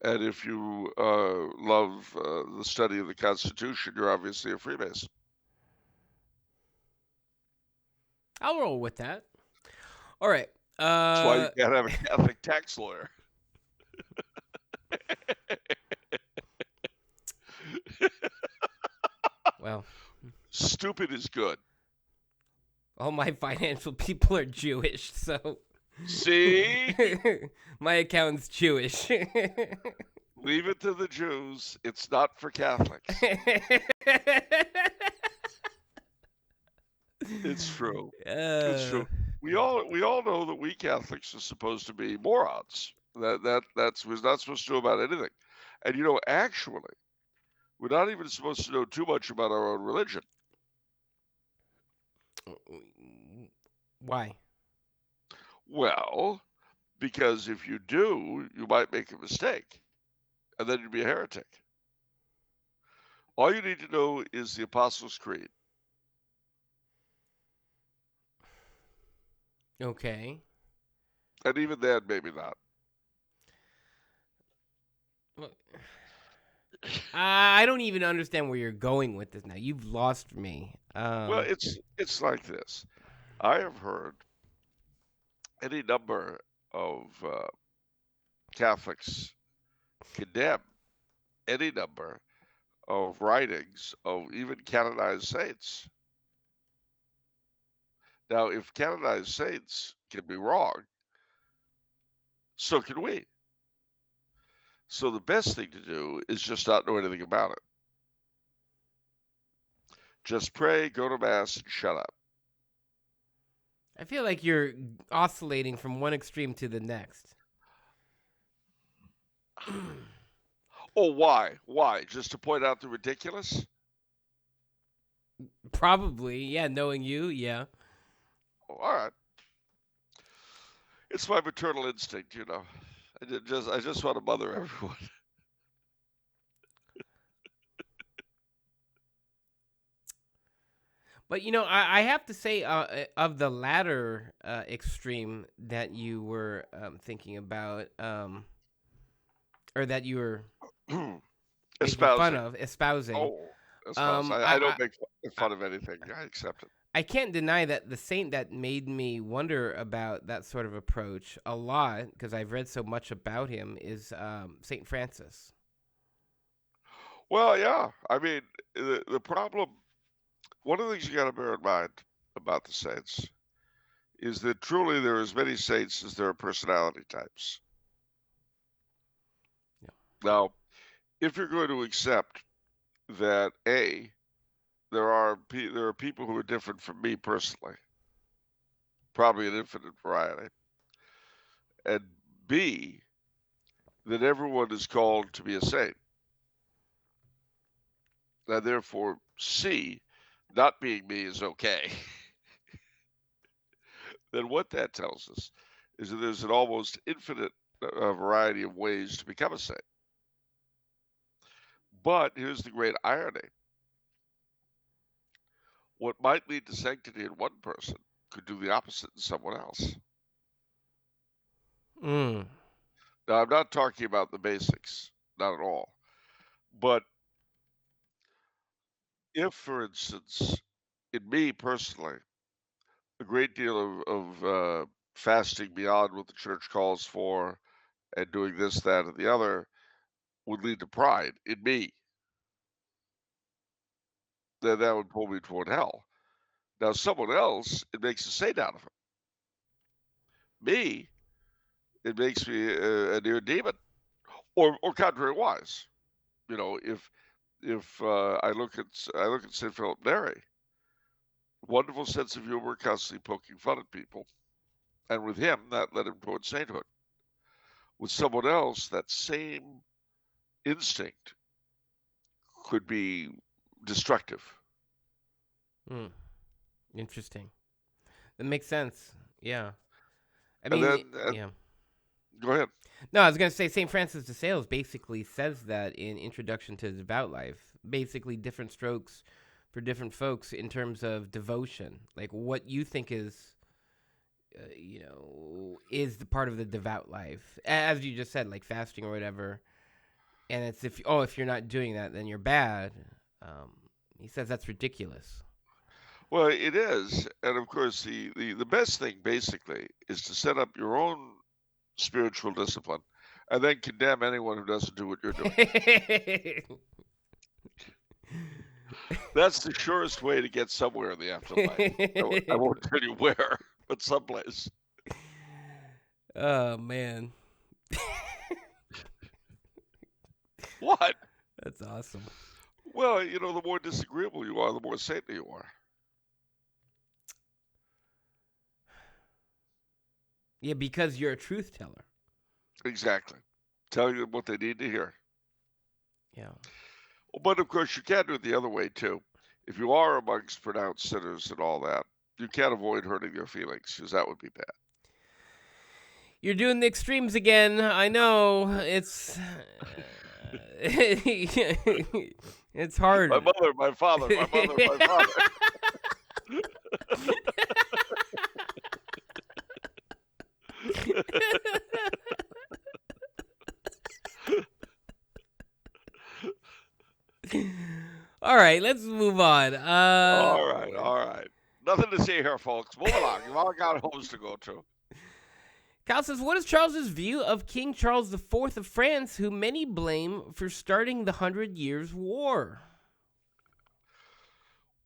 And if you love the study of the Constitution, you're obviously a Freemason. I'll roll with that. All right. That's why you can't have a Catholic tax lawyer. Well, stupid is good. All my financial people are Jewish, so... See? My accountant's Jewish. Leave it to the Jews. It's not for Catholics. It's true. It's true. we all know that we Catholics are supposed to be morons. That's we're not supposed to know about anything. And actually, we're not even supposed to know too much about our own religion. Why? Well, because if you do, you might make a mistake, and then you'd be a heretic. All you need to know is the Apostles' Creed. Okay. And even then, maybe not. Well, I don't even understand where you're going with this now. You've lost me. Well, it's like this. I have heard any number of Catholics condemn any number of writings of even canonized saints. Now, if canonized saints can be wrong, so can we. So the best thing to do is just not know anything about it. Just pray, go to Mass, and shut up. I feel like you're oscillating from one extreme to the next. Oh, why? Why? Just to point out the ridiculous? Probably, yeah. Knowing you, yeah. Oh, all right. It's my maternal instinct, I just want to mother everyone. But I have to say, of the latter extreme that you were thinking about, or that you were making fun of, espousing. Oh, espousing. I don't make fun of anything. I accept it. I can't deny that the saint that made me wonder about that sort of approach a lot, because I've read so much about him, is Saint Francis. Well, yeah. I mean, the problem, one of the things you got to bear in mind about the saints is that truly there are as many saints as there are personality types. Yeah. Now, if you're going to accept that there are people who are different from me personally, probably an infinite variety, and B, that everyone is called to be a saint, and therefore C, not being me is okay, then what that tells us is that there's an almost infinite variety of ways to become a saint. But here's the great irony. What might lead to sanctity in one person could do the opposite in someone else. Mm. Now, I'm not talking about the basics, not at all. But if, for instance, in me personally, a great deal of fasting beyond what the church calls for and doing this, that, and the other would lead to pride in me, then that would pull me toward hell. Now, someone else, it makes a saint out of him. Me, it makes me a near demon, or contrariwise. If I look at Saint Philip Neri, wonderful sense of humor, constantly poking fun at people, and with him that led him towards sainthood. With someone else, that same instinct could be destructive. Mm. Interesting. That makes sense. Yeah. I And mean, then, yeah. Go ahead. No, I was going to say St. Francis de Sales basically says that in Introduction to the Devout Life. Basically, different strokes for different folks in terms of devotion. Like what you think is, is the part of the devout life. As you just said, like fasting or whatever. And it's if you're not doing that, then you're bad. He says that's ridiculous. Well, it is. And of course, the best thing basically is to set up your own spiritual discipline and then condemn anyone who doesn't do what you're doing. That's the surest way to get somewhere in the afterlife. I won't tell you where, but someplace. Oh, man. What? That's awesome. Well, the more disagreeable you are, the more saintly you are. Yeah, because you're a truth teller. Exactly. Telling them what they need to hear. Yeah. But of course, you can do it the other way too. If you are amongst pronounced sinners and all that, you can't avoid hurting their feelings, because that would be bad. You're doing the extremes again. I know. It's it's hard. My mother, my father, my mother, my father. All right, let's move on. All right. Nothing to see here, folks. Move along. You've all got homes to go to. Cal says, what is Charles's view of King Charles IV of France, who many blame for starting the 100 Years' War?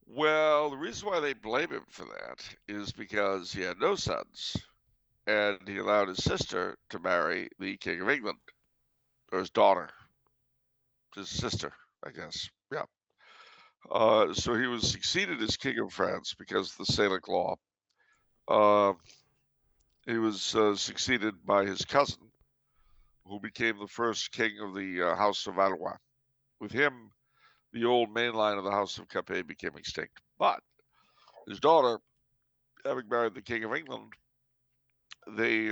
Well, the reason why they blame him for that is because he had no sons, and he allowed his sister to marry the King of England, or his daughter, his sister, I guess. Yeah. So he was succeeded as King of France because of the Salic Law. He was succeeded by his cousin, who became the first king of the House of Valois. With him, the old main line of the House of Capet became extinct. But his daughter, having married the King of England, they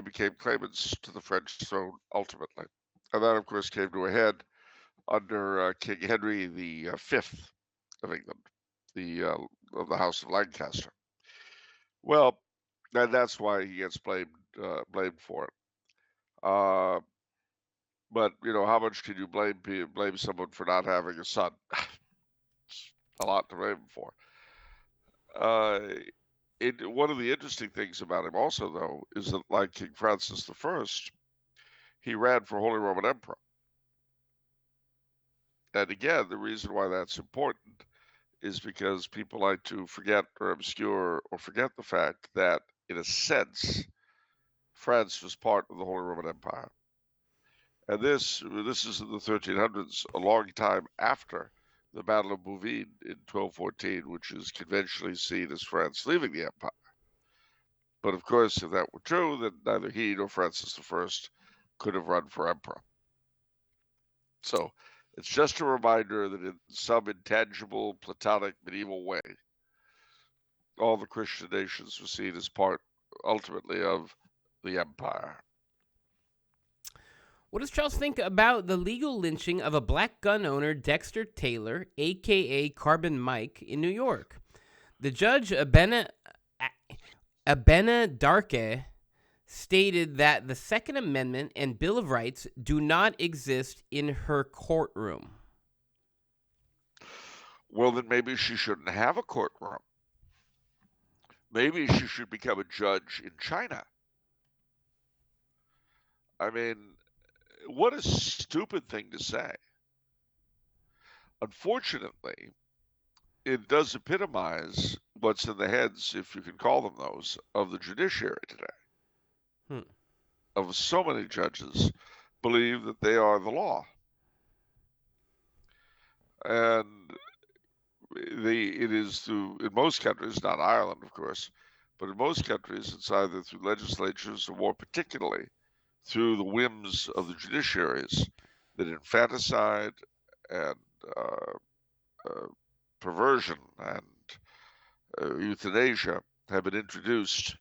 became claimants to the French throne ultimately. And that, of course, came to a head under King Henry V of England, of the House of Lancaster. Well, and that's why he gets blamed for it. But how much can you blame someone for not having a son? A lot to blame him for. One of the interesting things about him also, though, is that like King Francis I, he ran for Holy Roman Emperor. And again, the reason why that's important is because people like to forget or obscure or forget the fact that, in a sense, France was part of the Holy Roman Empire. And this is in the 1300s, a long time after the Battle of Bouvines in 1214, which is conventionally seen as France leaving the empire. But of course, if that were true, then neither he nor Francis I could have run for emperor. So it's just a reminder that in some intangible, platonic, medieval way, all the Christian nations were seen as part, ultimately, of the empire. What does Charles think about the legal lynching of a black gun owner, Dexter Taylor, a.k.a. Carbon Mike, in New York? The judge, Abena Darke, stated that the Second Amendment and Bill of Rights do not exist in her courtroom. Well, then maybe she shouldn't have a courtroom. Maybe she should become a judge in China. I mean, what a stupid thing to say. Unfortunately, it does epitomize what's in the heads, if you can call them those, of the judiciary today. Of so many judges believe that they are the law. And it is through, in most countries, not Ireland, of course, but in most countries, it's either through legislatures or more particularly through the whims of the judiciaries that infanticide and perversion and euthanasia have been introduced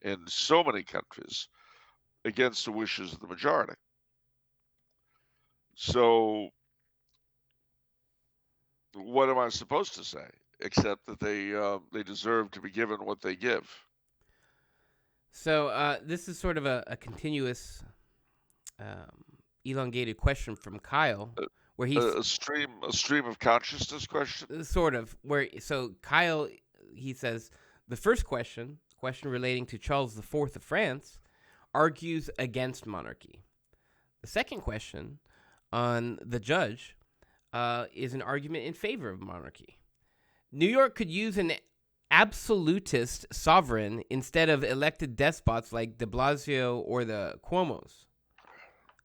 in so many countries against the wishes of the majority. So what am I supposed to say except that they deserve to be given what they give? So this is sort of a continuous, elongated question from Kyle, where he's a stream of consciousness question. Sort of. So Kyle, he says the first question relating to Charles IV of France, argues against monarchy. The second question on the judge is an argument in favor of monarchy. New York could use an absolutist sovereign instead of elected despots like de Blasio or the Cuomos.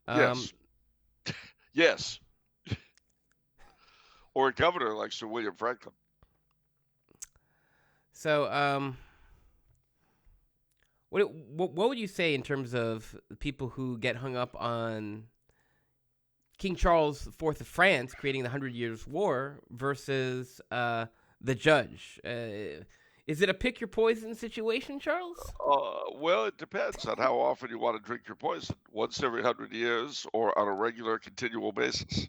Yes. Yes. Or a governor like Sir William Franklin. So, What would you say in terms of people who get hung up on King Charles IV of France creating the 100 Years' War versus the judge? Is it a pick your poison situation, Charles? Well, it depends on how often you want to drink your poison. Once every 100 years or on a regular, continual basis.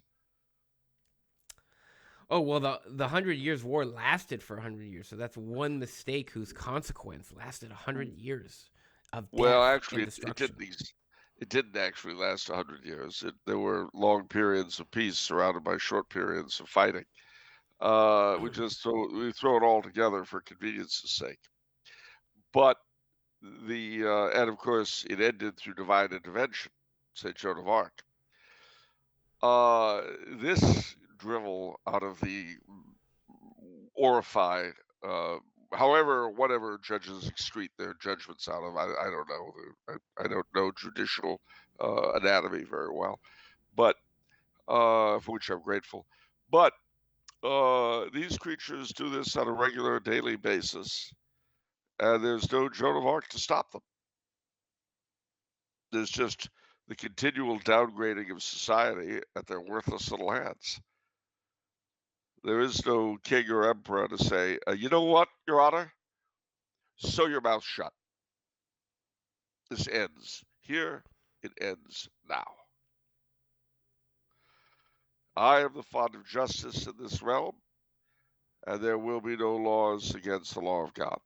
Oh, well, the 100 Years' War lasted for 100 years, so that's one mistake whose consequence lasted 100 years of death Well, and actually, destruction. it didn't actually last 100 years. There were long periods of peace surrounded by short periods of fighting. We throw it all together for convenience's sake. But and of course, it ended through divine intervention, Saint Joan of Arc. This drivel out of the orified, whatever judges excrete their judgments out of, I don't know. I don't know judicial anatomy very well, but for which I'm grateful. But these creatures do this on a regular, daily basis, and there's no Joan of Arc to stop them. There's just the continual downgrading of society at their worthless little hands. There is no king or emperor to say, you know what, Your Honor? Sew your mouth shut. This ends here. It ends now. I am the font of justice in this realm, and there will be no laws against the law of God.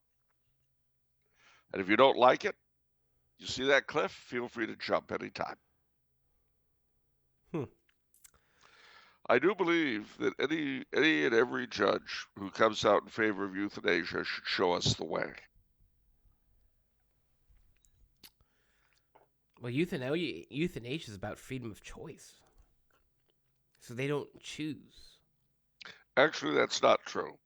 And if you don't like it, you see that cliff, feel free to jump anytime. I do believe that any and every judge who comes out in favor of euthanasia should show us the way. Well, euthanasia is about freedom of choice. So they don't choose. Actually, that's not true.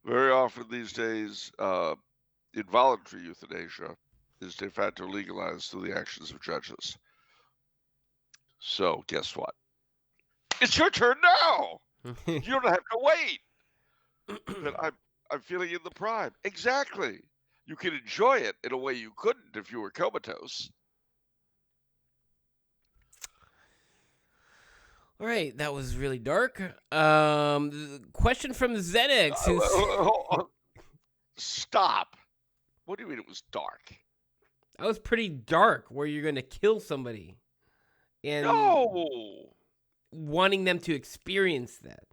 Very often these days, involuntary euthanasia is de facto legalized through the actions of judges. So guess what? It's your turn now. You don't have to wait. But I'm feeling in the prime. Exactly. You can enjoy it in a way you couldn't if you were comatose. All right, that was really dark. Question from Zenix. Stop. What do you mean it was dark? That was pretty dark, where you're going to kill somebody. And no. Wanting them to experience that.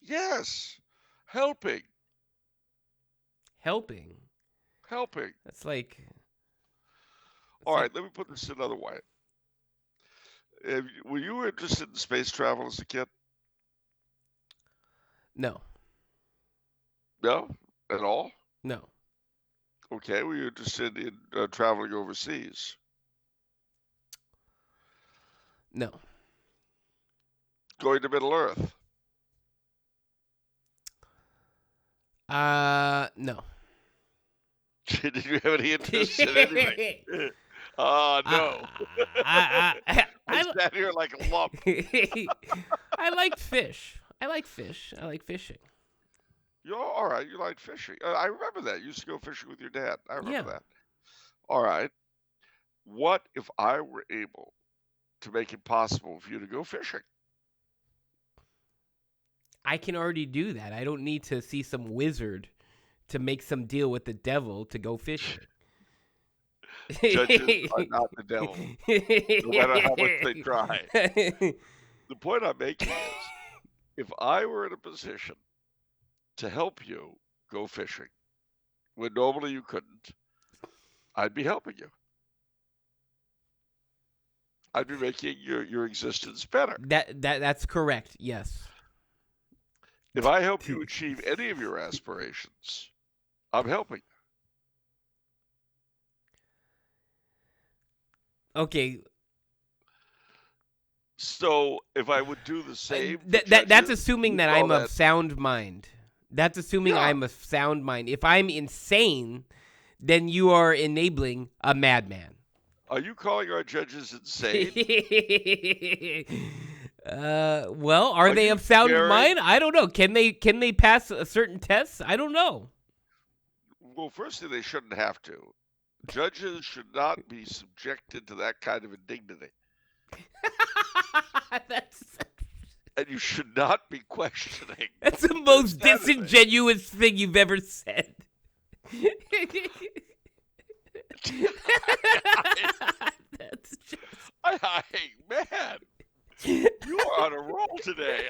Yes. Helping. That's like... All right, let me put this another way. Were you interested in space travel as a kid? No. No? At all? No. Okay, were you interested in traveling overseas? No. Going to Middle Earth? No. Did you have any interest in anything? No. I sat here like a lump. I liked fish. I like fishing. You're all right. You like fishing. I remember that. You used to go fishing with your dad. I remember that. All right. What if I were able to make it possible for you to go fishing? I can already do that. I don't need to see some wizard to make some deal with the devil to go fishing. Judges are not the devil, no matter how much they try. The point I'm making is, if I were in a position to help you go fishing when normally you couldn't, I'd be helping you. I'd be making your existence better. That's correct. Yes. If I help you achieve any of your aspirations, I'm helping you. Okay. So if I would do the same, that's assuming that I'm of sound mind. That's assuming I'm of sound mind. If I'm insane, then you are enabling a madman. Are you calling our judges insane? Well, are they of sound mind? I don't know. Can they pass a certain test? I don't know. Well, firstly, they shouldn't have to. Judges should not be subjected to that kind of indignity. And you should not be questioning. That's the most disingenuous thing you've ever said. That's just... man, you are on a roll today.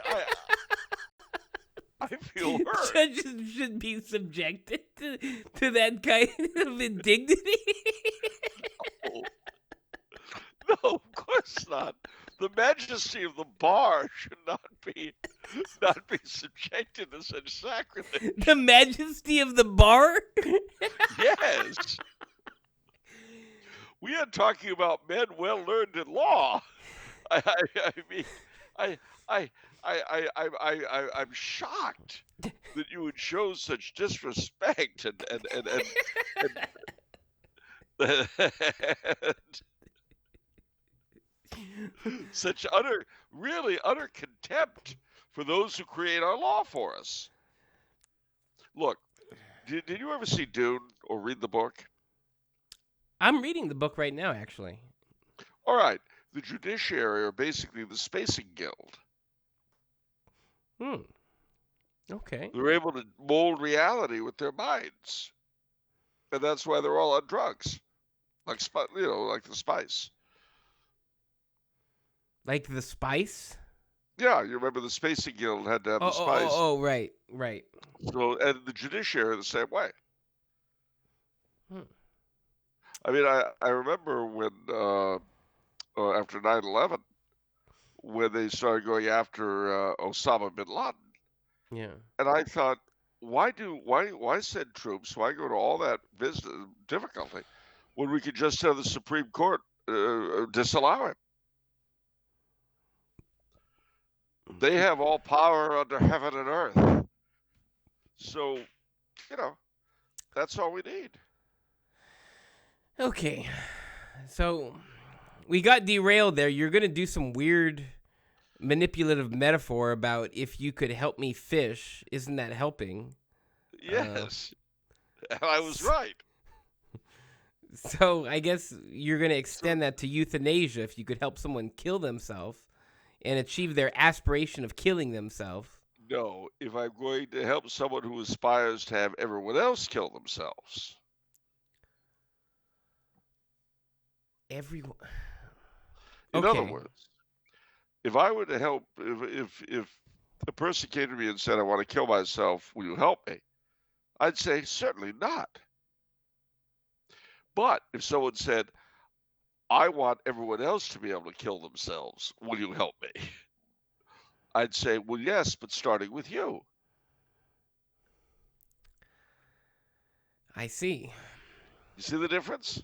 I feel hurt. Judges should be subjected to that kind of indignity. No, of course not. The majesty of the bar should not be subjected to such sacrilege. The majesty of the bar? Yes. We are talking about men well learned in law. I'm shocked that you would show such disrespect and such utter contempt for those who create our law for us. Look, did you ever see Dune or read the book? I'm reading the book right now, actually. All right. The judiciary are basically the spacing guild. Okay. They're able to mold reality with their minds. And that's why they're all on drugs. Like the spice. Like the spice? Yeah, you remember the spacing guild had to have the spice. Oh, right. So, and the judiciary the same way. I mean, I remember when after 9/11, when they started going after Osama bin Laden. Yeah. And I thought, why send troops? Why go to all that difficulty when we could just have the Supreme Court disallow him? They have all power under heaven and earth. So, that's all we need. Okay. So, we got derailed there. You're going to do some weird manipulative metaphor about if you could help me fish. Isn't that helping? Yes. And I was right. So, I guess you're going to extend that to euthanasia if you could help someone kill themselves and achieve their aspiration of killing themselves. No, if I'm going to help someone who aspires to have everyone else kill themselves. Everyone. In other words, if I were to help, if a person came to me and said, I want to kill myself, will you help me? I'd say, certainly not. But if someone said, I want everyone else to be able to kill themselves, will you help me? I'd say, well, yes, but starting with you. I see. You see the difference?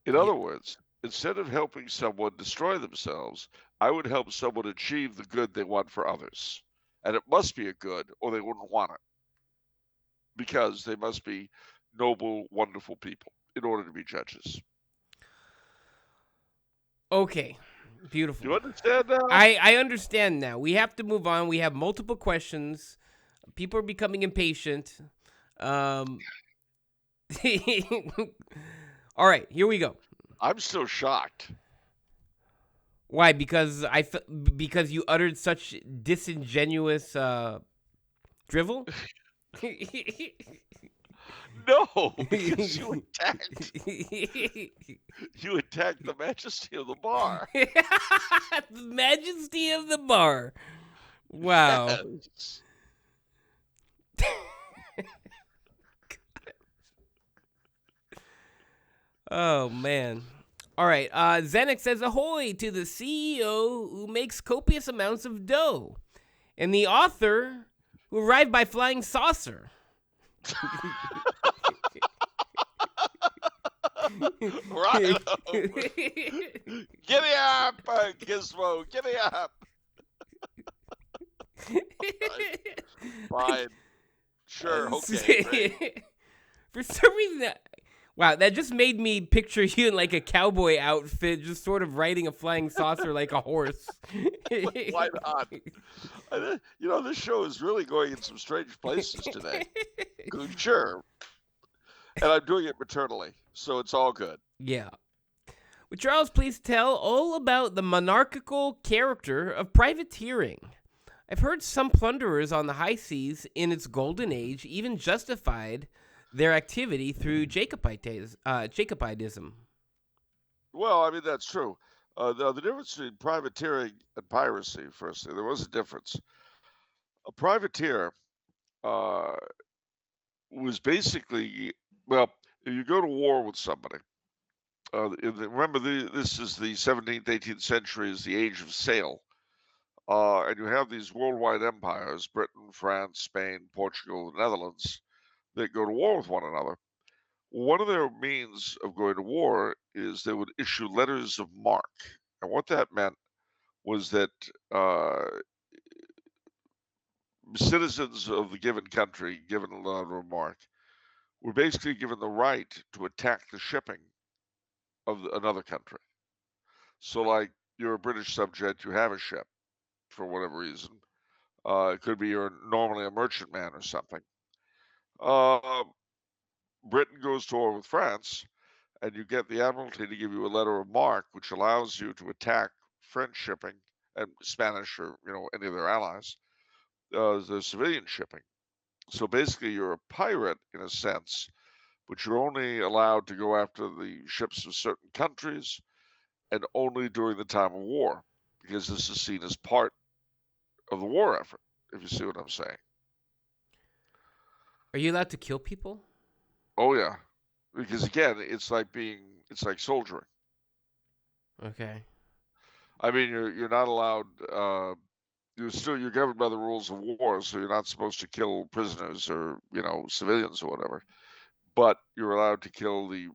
In other words, instead of helping someone destroy themselves, I would help someone achieve the good they want for others. And it must be a good, or they wouldn't want it. Because they must be noble, wonderful people in order to be judges. Okay. Beautiful. Do you understand now? I understand now. We have to move on. We have multiple questions. People are becoming impatient. All right, here we go. I'm still shocked. Why? Because you uttered such disingenuous drivel? No, because you attacked the majesty of the bar. The majesty of the bar. Wow. Yes. Oh, man. All right. Zenek says, ahoy to the CEO who makes copious amounts of dough and the author who arrived by flying saucer. Right. Giddy up, Gizmo. Giddy up. Fine. Sure. Okay. For some reason, wow, that just made me picture you in like a cowboy outfit, just sort of riding a flying saucer like a horse. Why not? You know, this show is really going in some strange places today. Sure. And I'm doing it maternally. So it's all good. Yeah. Would Charles please tell all about the monarchical character of privateering? I've heard some plunderers on the high seas in its golden age even justified their activity through Jacobidism. Well, I mean, that's true. The difference between privateering and piracy, firstly, there was a difference. A privateer uh, was basically, well, if you go to war with somebody, remember, this is the 17th, 18th century, is the age of sail. And you have these worldwide empires, Britain, France, Spain, Portugal, the Netherlands, that go to war with one another. One of their means of going to war is they would issue letters of marque. And what that meant was that citizens of the given country, given a letter of marque, were basically given the right to attack the shipping of another country. So, like, you're a British subject, you have a ship for whatever reason. It could be you're normally a merchantman or something. Uh, Britain goes to war with France, and you get the Admiralty to give you a letter of marque, which allows you to attack French shipping and Spanish or any of their allies, the civilian shipping. So basically, you're a pirate in a sense, but you're only allowed to go after the ships of certain countries and only during the time of war, because this is seen as part of the war effort, if you see what I'm saying. Are you allowed to kill people? Oh yeah, because again, it's like soldiering. Okay. I mean, you're not allowed. You're governed by the rules of war, so you're not supposed to kill prisoners or civilians or whatever. But you're allowed to kill the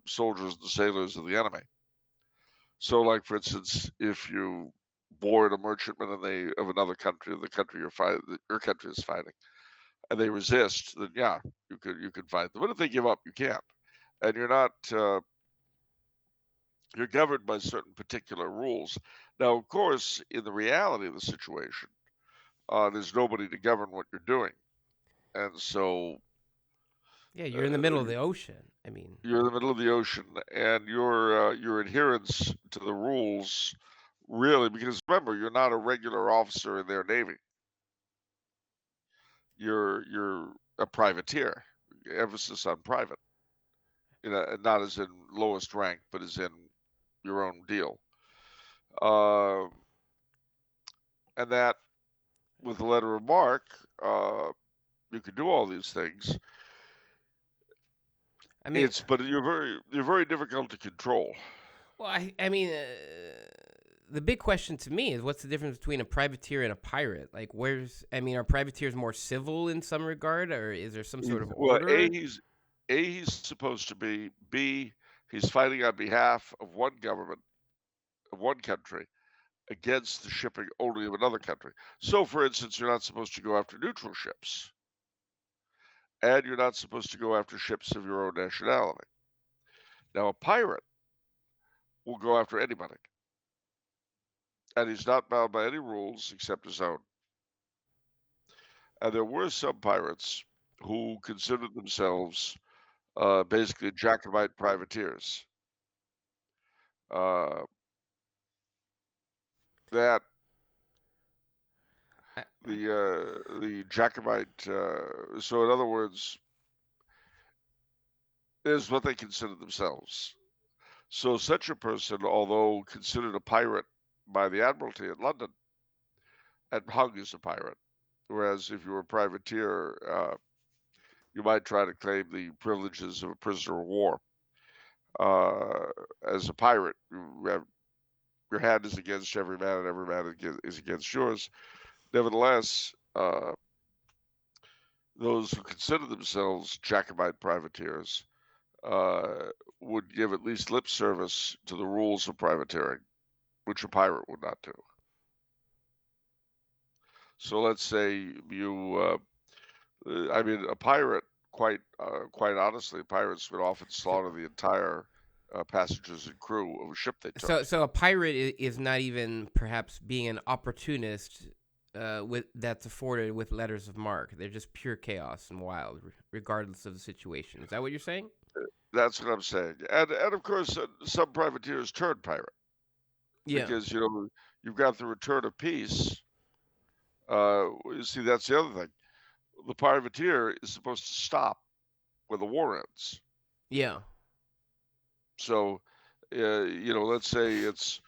soldiers and sailors of the enemy. So, like for instance, if you board a merchantman of another country, the country your country is fighting, and they resist, then yeah, you could fight them. But if they give up, you can't, and you're not. You're governed by certain particular rules. Now, of course, in the reality of the situation, there's nobody to govern what you're doing, and so Yeah, you're in the middle of the ocean. I mean, you're in the middle of the ocean, and your adherence to the rules really, because remember, you're not a regular officer in their navy. You're a privateer. Emphasis on private, not as in lowest rank, but as in your own deal. Uh, and that with the letter of marque, you can do all these things. I mean, But you're very difficult to control. well, I mean, the big question to me is what's the difference between a privateer and a pirate? Like, are privateers more civil in some regard, or is there some sort of Well, order? he's supposed to be. B, he's fighting on behalf of one government of one country against the shipping only of another country. So, for instance, you're not supposed to go after neutral ships, and you're not supposed to go after ships of your own nationality. Now, a pirate will go after anybody, and he's not bound by any rules except his own. And there were some pirates who considered themselves basically Jacobite privateers. Uh, that I, the Jacobite. So, in other words, is what they consider themselves. So, such a person, although considered a pirate by the Admiralty in London, and hung as a pirate, whereas if you were a privateer, you might try to claim the privileges of a prisoner of war. As a pirate, your hand is against every man, and every man is against yours. Nevertheless, those who consider themselves Jacobite privateers would give at least lip service to the rules of privateering, which a pirate would not do. So let's say I mean, a pirate, quite honestly, pirates would often slaughter the entire passengers and crew of a ship they took. so a pirate is not even perhaps being an opportunist with that's afforded with letters of marque. They're just pure chaos and wild, regardless of the situation. Is that what you're saying? That's what I'm saying. And of course, some privateers turn pirate Yeah. because you've got the return of peace. You see, that's the other thing. The privateer is supposed to stop when the war ends. Yeah. So, let's say it's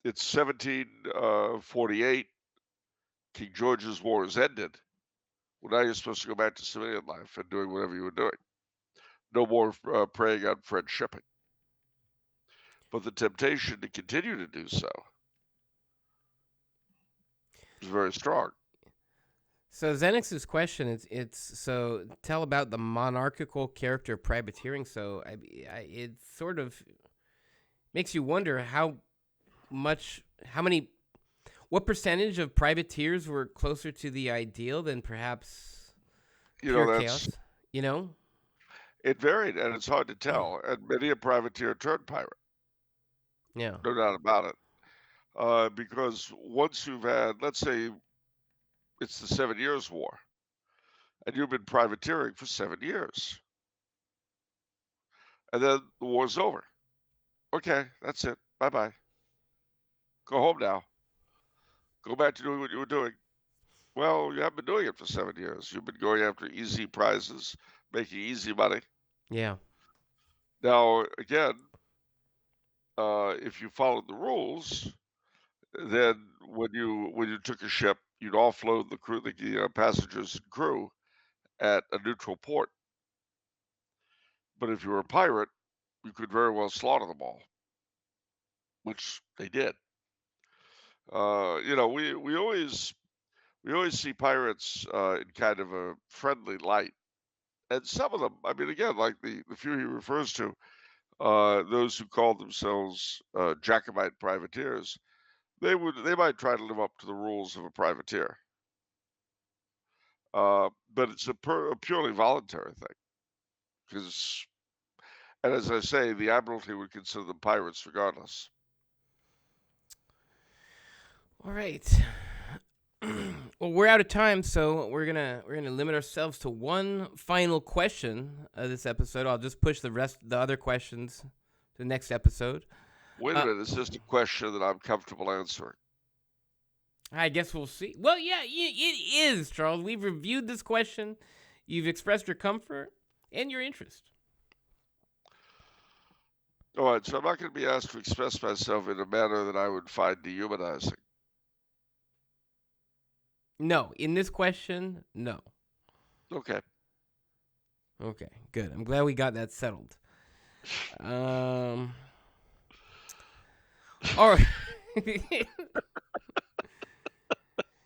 1748. King George's War has ended. Well, now you're supposed to go back to civilian life and doing whatever you were doing. No more preying on French shipping. But the temptation to continue to do so is very strong. So Xenix's question it's so tell about the monarchical character of privateering. So it sort of makes you wonder what percentage of privateers were closer to the ideal than perhaps pure That's chaos. You know? it varied, and it's hard to tell. And many a privateer turned pirate, Yeah. no doubt about it. Because once you've had, let's say, it's the 7 Years' War, and you've been privateering for 7 years, and then the war's over. Okay, that's it. Bye bye. Go home now. Go back to doing what you were doing. Well, you haven't been doing it for 7 years. You've been going after easy prizes, making easy money. Yeah. Now, again, if you followed the rules, then when you took a ship, you'd offload the crew, the passengers and crew at a neutral port. But if you were a pirate, you could very well slaughter them all, which they did. We always see pirates in kind of a friendly light, and some of them, I mean, again, like the few he refers to, those who call themselves Jacobite privateers, they might try to live up to the rules of a privateer, but it's a purely voluntary thing. Because, and as I say, the Admiralty would consider them pirates regardless. All right. Well, we're out of time, so we're gonna limit ourselves to one final question of this episode. I'll just push the other questions to the next episode. Wait a minute, it's just a question that I'm comfortable answering. I guess we'll see. Well, yeah, it is, Charles. We've reviewed this question. You've expressed your comfort and your interest. All right, so I'm not going to be asked to express myself in a manner that I would find dehumanizing. No, in this question, no. Okay. Okay, good. I'm glad we got that settled. All right.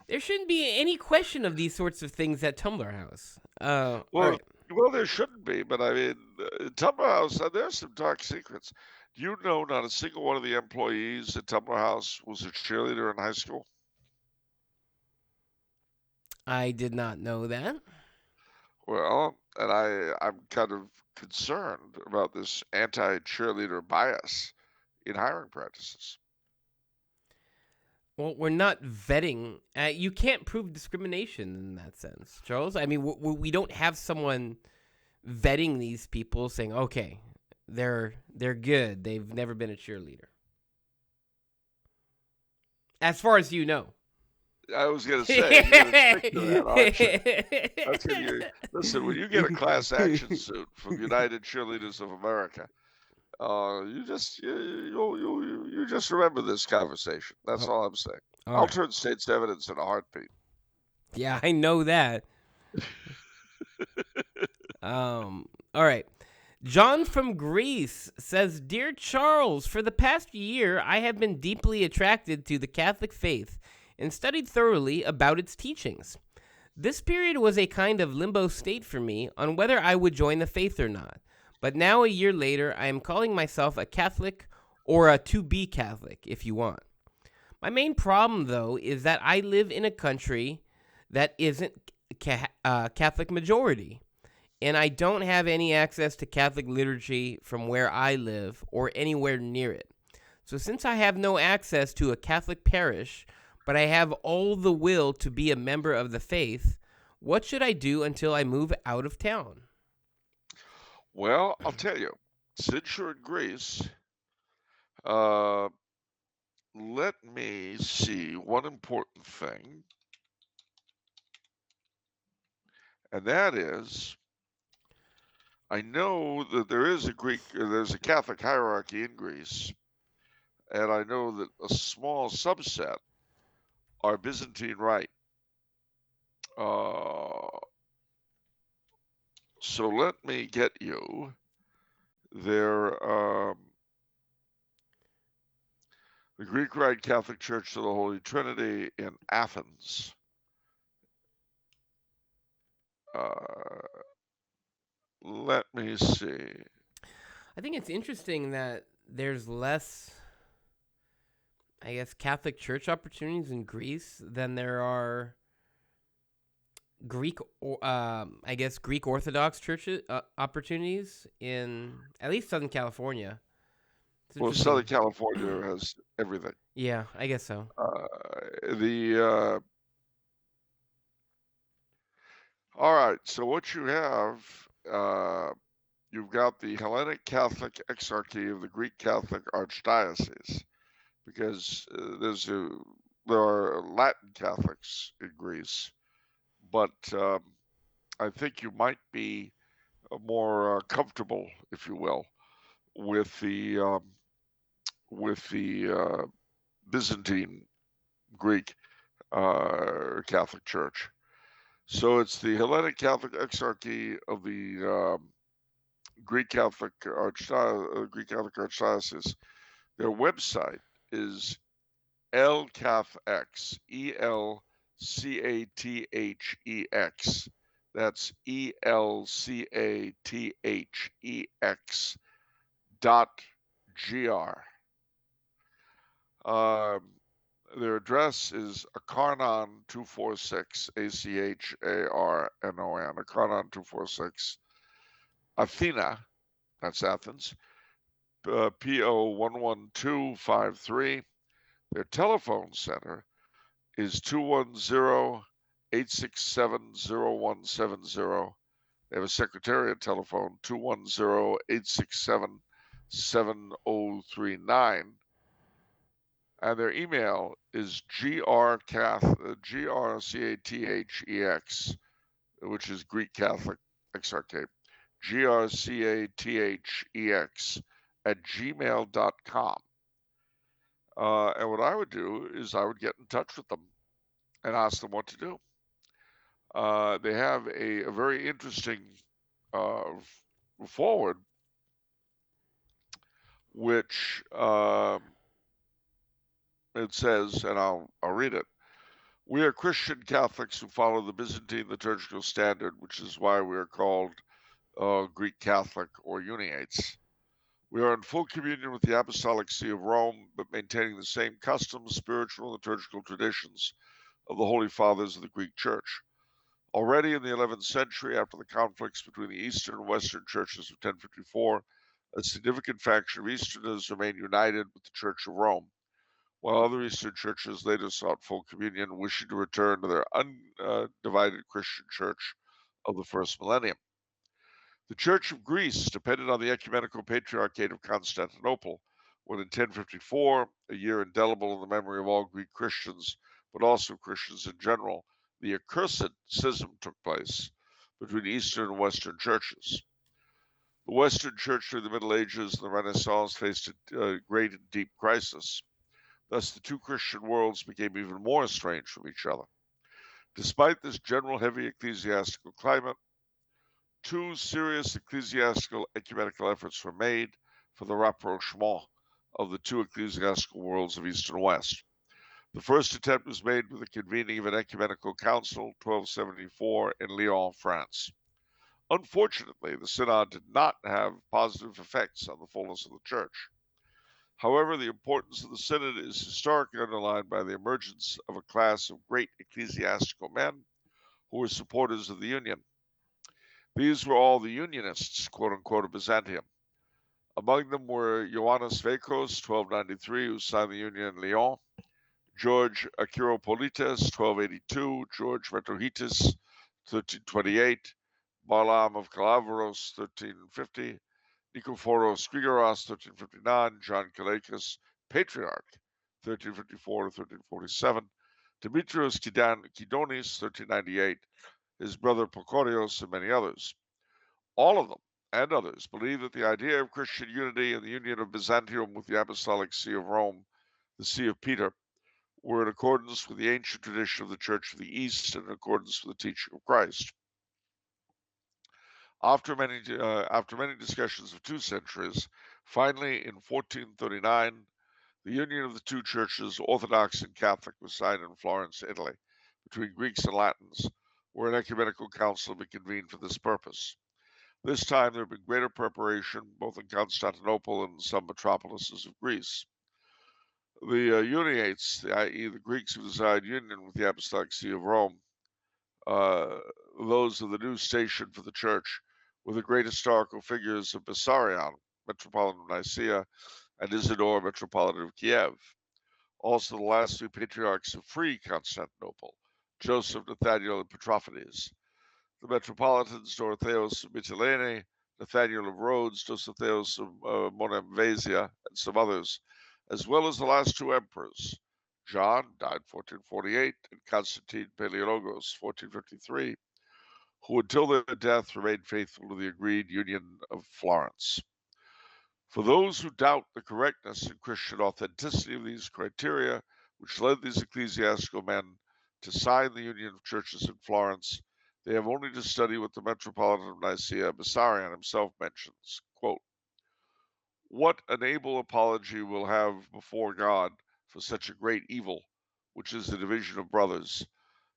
There shouldn't be any question of these sorts of things at Tumblr House. Well, there shouldn't be, but I mean, Tumblr House, there's some dark secrets. Do you know not a single one of the employees at Tumblr House was a cheerleader in high school? I did not know that. Well, and I'm kind of concerned about this anti-cheerleader bias in hiring practices. Well, we're not vetting. You can't prove discrimination in that sense, Charles. I mean, we don't have someone vetting these people saying, okay, they're good. They've never been a cheerleader. As far as you know. I was going to say, you're going to stick to that, aren't you? Listen, when you get a class action suit from United Cheerleaders of America, you just remember this conversation. That's all I'm saying. I'll turn state's evidence in a heartbeat. Yeah, I know that. All right. John from Greece says, Dear Charles, for the past year, I have been deeply attracted to the Catholic faith and studied thoroughly about its teachings. This period was a kind of limbo state for me on whether I would join the faith or not. But now, a year later, I am calling myself a Catholic, or a to-be Catholic, if you want. My main problem, though, is that I live in a country that isn't Catholic majority, and I don't have any access to Catholic liturgy from where I live or anywhere near it. So since I have no access to a Catholic parish, but I have all the will to be a member of the faith, what should I do until I move out of town? Well, I'll tell you. since you're in Greece, uh, let me see one important thing, and that is I know that there's a Catholic hierarchy in Greece, and I know that a small subset are Byzantine Rite. So let me get you their the Greek Rite Catholic Church of the Holy Trinity in Athens. Let me see. I think it's interesting that there's less, I guess, Catholic Church opportunities in Greece than there are Greek, I guess, Greek Orthodox churches opportunities in at least Southern California. It's Well, Southern interesting. California has everything. Yeah, I guess so. The all right. So what you have, you've got the Hellenic Catholic Exarchy of the Greek Catholic Archdiocese, because there are Latin Catholics in Greece, but I think you might be more comfortable, if you will, with the Byzantine Greek Catholic Church. So it's the Hellenic Catholic Exarchy of the Greek Catholic Archdiocese. Their website is ELCATHX, ELCATHEX. That's ELCATHEX.gr. Their address is Acharnon 246, ACHARNON, Acharnon 246, Athena, that's Athens, PO 11253. Their telephone center is 210-867-0170. They have a secretariat telephone, 210-867-7039. And their email is GRCATHEX, which is Greek Catholic Exarchate, GRCATHEX @gmail.com. And what I would do is I would get in touch with them and ask them what to do. They have a very interesting forward, which it says, and I'll read it. We are Christian Catholics who follow the Byzantine liturgical standard, which is why we are called Greek Catholic or Uniates. We are in full communion with the Apostolic See of Rome, but maintaining the same customs, spiritual, and liturgical traditions of the Holy Fathers of the Greek Church. Already in the 11th century, after the conflicts between the Eastern and Western churches of 1054, a significant faction of Easterners remained united with the Church of Rome, while other Eastern churches later sought full communion, wishing to return to their undivided Christian church of the first millennium. The Church of Greece depended on the ecumenical patriarchate of Constantinople, when in 1054, a year indelible in the memory of all Greek Christians, but also Christians in general, the accursed schism took place between Eastern and Western churches. The Western Church during the Middle Ages and the Renaissance faced a great and deep crisis. Thus, the two Christian worlds became even more estranged from each other. Despite this general heavy ecclesiastical climate, two serious ecclesiastical ecumenical efforts were made for the rapprochement of the two ecclesiastical worlds of East and West. The first attempt was made with the convening of an ecumenical council, 1274, in Lyon, France. Unfortunately, the synod did not have positive effects on the fullness of the church. However, the importance of the synod is historically underlined by the emergence of a class of great ecclesiastical men who were supporters of the union. These were all the unionists, quote unquote, of Byzantium. Among them were Ioannis Vekos, 1293, who signed the union in Lyon, George Akiropolites, 1282, George Retrohitis, 1328, Balaam of Calavaros, 1350, Nikephoros Grigoros, 1359, John Kalakis, Patriarch, 1354 to 1347, Demetrios Kidonis, 1398, his brother Prokorios, and many others. All of them, and others, believe that the idea of Christian unity and the union of Byzantium with the Apostolic See of Rome, the See of Peter, were in accordance with the ancient tradition of the Church of the East and in accordance with the teaching of Christ. After many discussions of 2 centuries, finally in 1439, the union of the two churches, Orthodox and Catholic, was signed in Florence, Italy, between Greeks and Latins, where an ecumenical council had been convened for this purpose. This time there had been greater preparation, both in Constantinople and some metropolises of Greece. The Uniates, i.e., the Greeks who desired union with the Apostolic See of Rome, those of the new station for the church, were the great historical figures of Bessarion, Metropolitan of Nicaea, and Isidore, Metropolitan of Kiev. Also the last 2 patriarchs of free Constantinople, Joseph, Nathaniel, and Petrophanes. The Metropolitans, Dorotheos of Mytilene, Nathaniel of Rhodes, Dositheos of Monemvasia, and some others, as well as the last 2 emperors. John died 1448, and Constantine Palaiologos, 1453, who until their death remained faithful to the agreed union of Florence. For those who doubt the correctness and Christian authenticity of these criteria, which led these ecclesiastical men to sign the union of churches in Florence, they have only to study what the Metropolitan of Nicaea, Bessarion, himself mentions. Quote, "What an able apology we'll have before God for such a great evil, which is the division of brothers,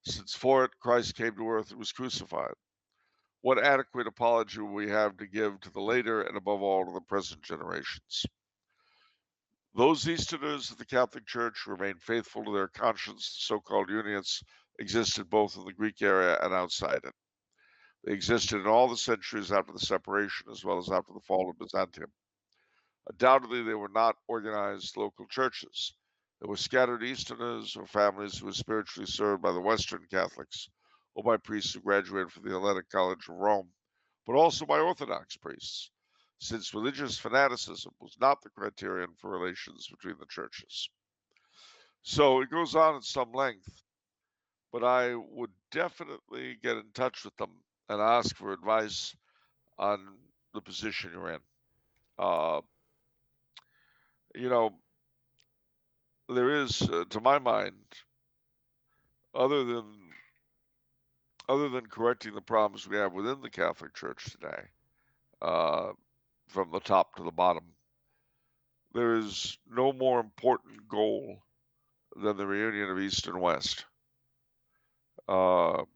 since for it Christ came to earth and was crucified. What adequate apology will we have to give to the later and above all to the present generations? Those Easterners of the Catholic Church remain faithful to their conscience. The so-called Unionists existed both in the Greek area and outside it. They existed in all the centuries after the separation as well as after the fall of Byzantium. Undoubtedly, they were not organized local churches. They were scattered Easterners or families who were spiritually served by the Western Catholics or by priests who graduated from the Hellenic College of Rome, but also by Orthodox priests, since religious fanaticism was not the criterion for relations between the churches." So it goes on at some length, but I would definitely get in touch with them and ask for advice on the position you're in. You know, there is, to my mind, other than correcting the problems we have within the Catholic Church today, from the top to the bottom, there is no more important goal than the reunion of East and West. The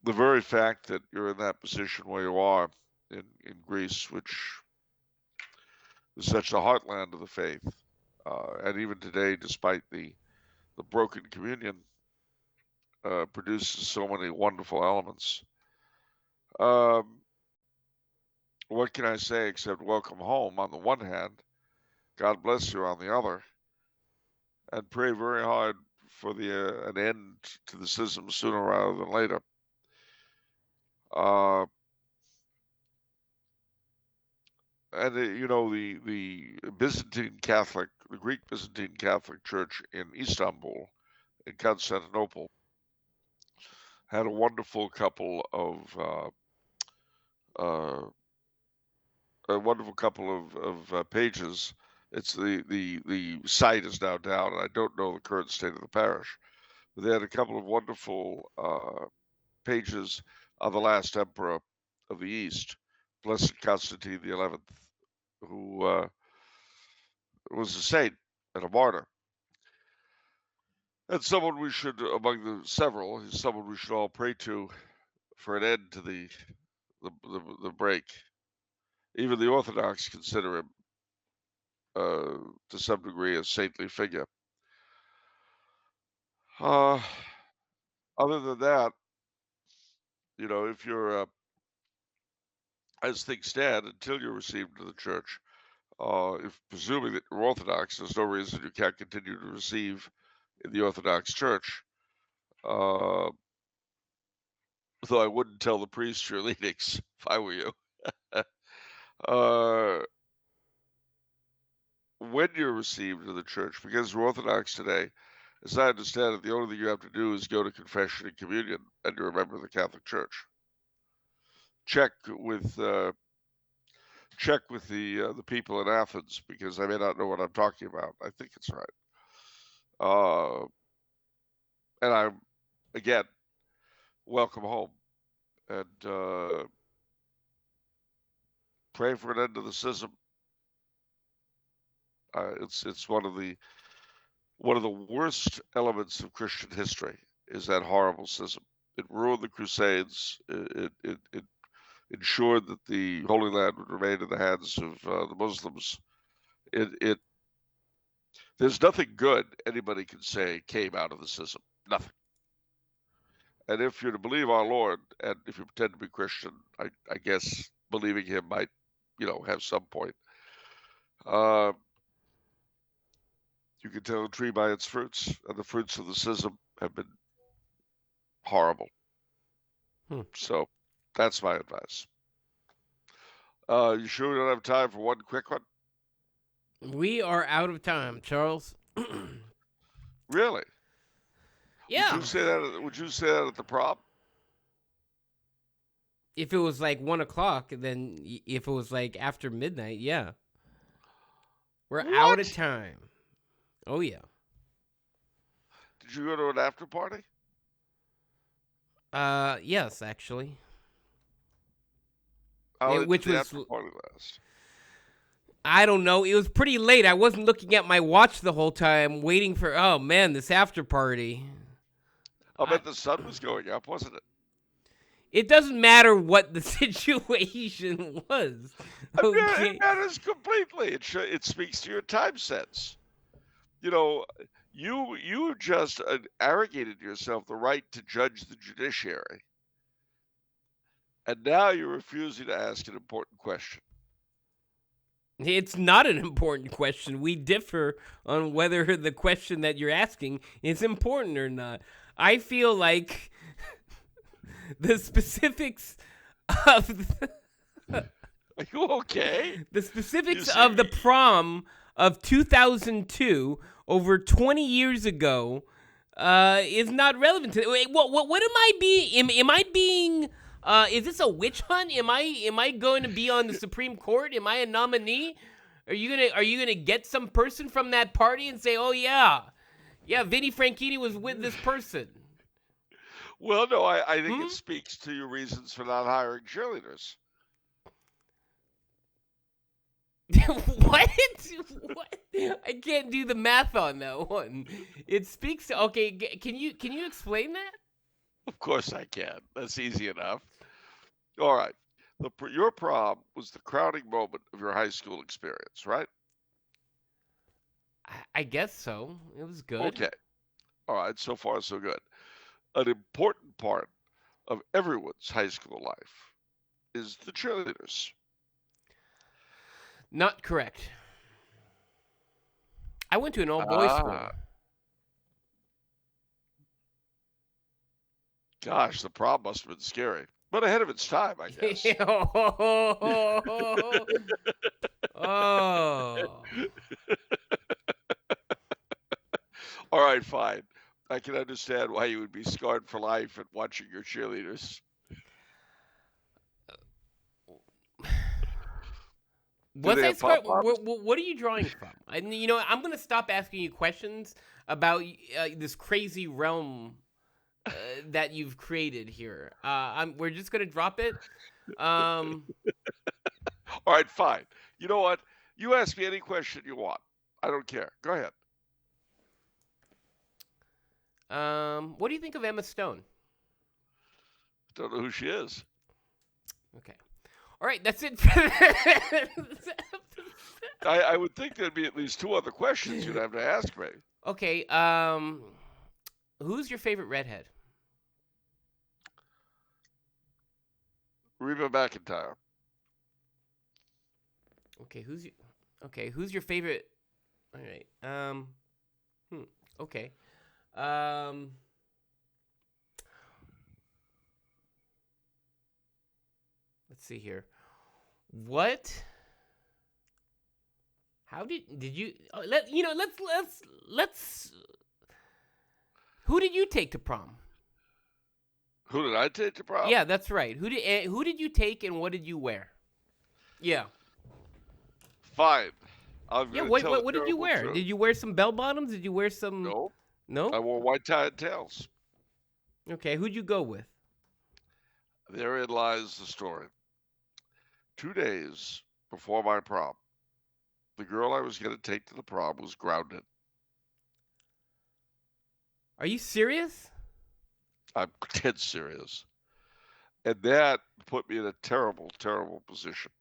very fact that you're in that position where you are in Greece, which is such a heartland of the faith, and even today, despite the broken communion, produces so many wonderful elements. What can I say except welcome home on the one hand, God bless you on the other, and pray very hard for an end to the schism sooner rather than later. And the Byzantine Catholic, the Greek Byzantine Catholic Church in Istanbul, in Constantinople, had a wonderful couple of pages. It's the site is now down, and I don't know the current state of the parish, but they had a couple of wonderful pages on the last emperor of the East, Blessed Constantine XI, who was a saint and a martyr, and someone we should, among the several, is someone we should all pray to for an end to the break. Even the Orthodox consider him, to some degree, a saintly figure. Other than that, if you're, as things stand, until you're received into the church, if presuming that you're Orthodox, there's no reason you can't continue to receive in the Orthodox Church. though I wouldn't tell the priest your leanings if I were you. uh, when you're received in the church, because we're Orthodox today, as I understand it, the only thing you have to do is go to confession and communion, and you're a member of the Catholic Church. Check with the people in Athens, because I may not know what I'm talking about. I think it's right. And I'm again welcome home, and pray for an end to the schism. It's one of the worst elements of Christian history is that horrible schism. It ruined the Crusades. It ensured that the Holy Land would remain in the hands of the Muslims. There's nothing good anybody can say came out of the schism. Nothing. And if you're to believe our Lord, and if you pretend to be Christian, I guess believing him might, have some point. You can tell a tree by its fruits, and the fruits of the schism have been horrible. So that's my advice. You sure we don't have time for one quick one? We are out of time, Charles. Really? Yeah. Would you say that at the prom? If it was like 1 o'clock, then if it was like after midnight, yeah. We're out of time. Oh, yeah. Did you go to an after party? Yes, actually. How did the after party last? I don't know. It was pretty late. I wasn't looking at my watch the whole time, waiting for, oh, man, this after party. I bet the sun was going up, wasn't it? It doesn't matter what the situation was. Okay? It matters completely. It speaks to your time sense. You just arrogated yourself the right to judge the judiciary. And now you're refusing to ask an important question. It's not an important question. We differ on whether the question that you're asking is important or not. I feel like the specifics of Are you okay? The specifics of the prom of 2002, over 20 years ago, is not relevant to. Wait, what am I being? Am I being? Is this a witch hunt? Am I going to be on the Supreme Court? Am I a nominee? Are you gonna get some person from that party and say, oh yeah, Vinnie Franchini was with this person? Well, no, I think it speaks to your reasons for not hiring cheerleaders. What? I can't do the math on that one. It speaks to. Okay, can you explain that? Of course I can. That's easy enough. All right. Your prom was the crowning moment of your high school experience, right? I guess so. It was good. Okay. All right. So far, so good. An important part of everyone's high school life is the cheerleaders. Not correct. I went to an all-boys school. Gosh, the prom must have been scary. But ahead of its time, I guess. Oh. All right, fine. I can understand why you would be scarred for life at watching your cheerleaders. Was I scarred? What are you drawing from? And I'm going to stop asking you questions about this crazy realm that you've created here. We're just going to drop it. All right, fine. You know what? You ask me any question you want. I don't care. Go ahead. What do you think of Emma Stone? Don't know who she is. Okay. All right, that's it. I would think there'd be at least two other questions you'd have to ask me. Okay. Who's your favorite redhead? Reba McEntire. Okay, who's your favorite? All right. Okay. let's see here. What? How did you? Let's. Who did you take to prom? Who did I take to prom? Yeah, that's right. Who did you take and what did you wear? Yeah. Fine. Yeah. What did you wear? Truth. Did you wear some bell bottoms? Did you wear some? No. No. I wore white tie and tails. Okay. Who'd you go with? Therein lies the story. 2 days before my prom, the girl I was going to take to the prom was grounded. Are you serious? I'm dead serious. And that put me in a terrible, terrible position.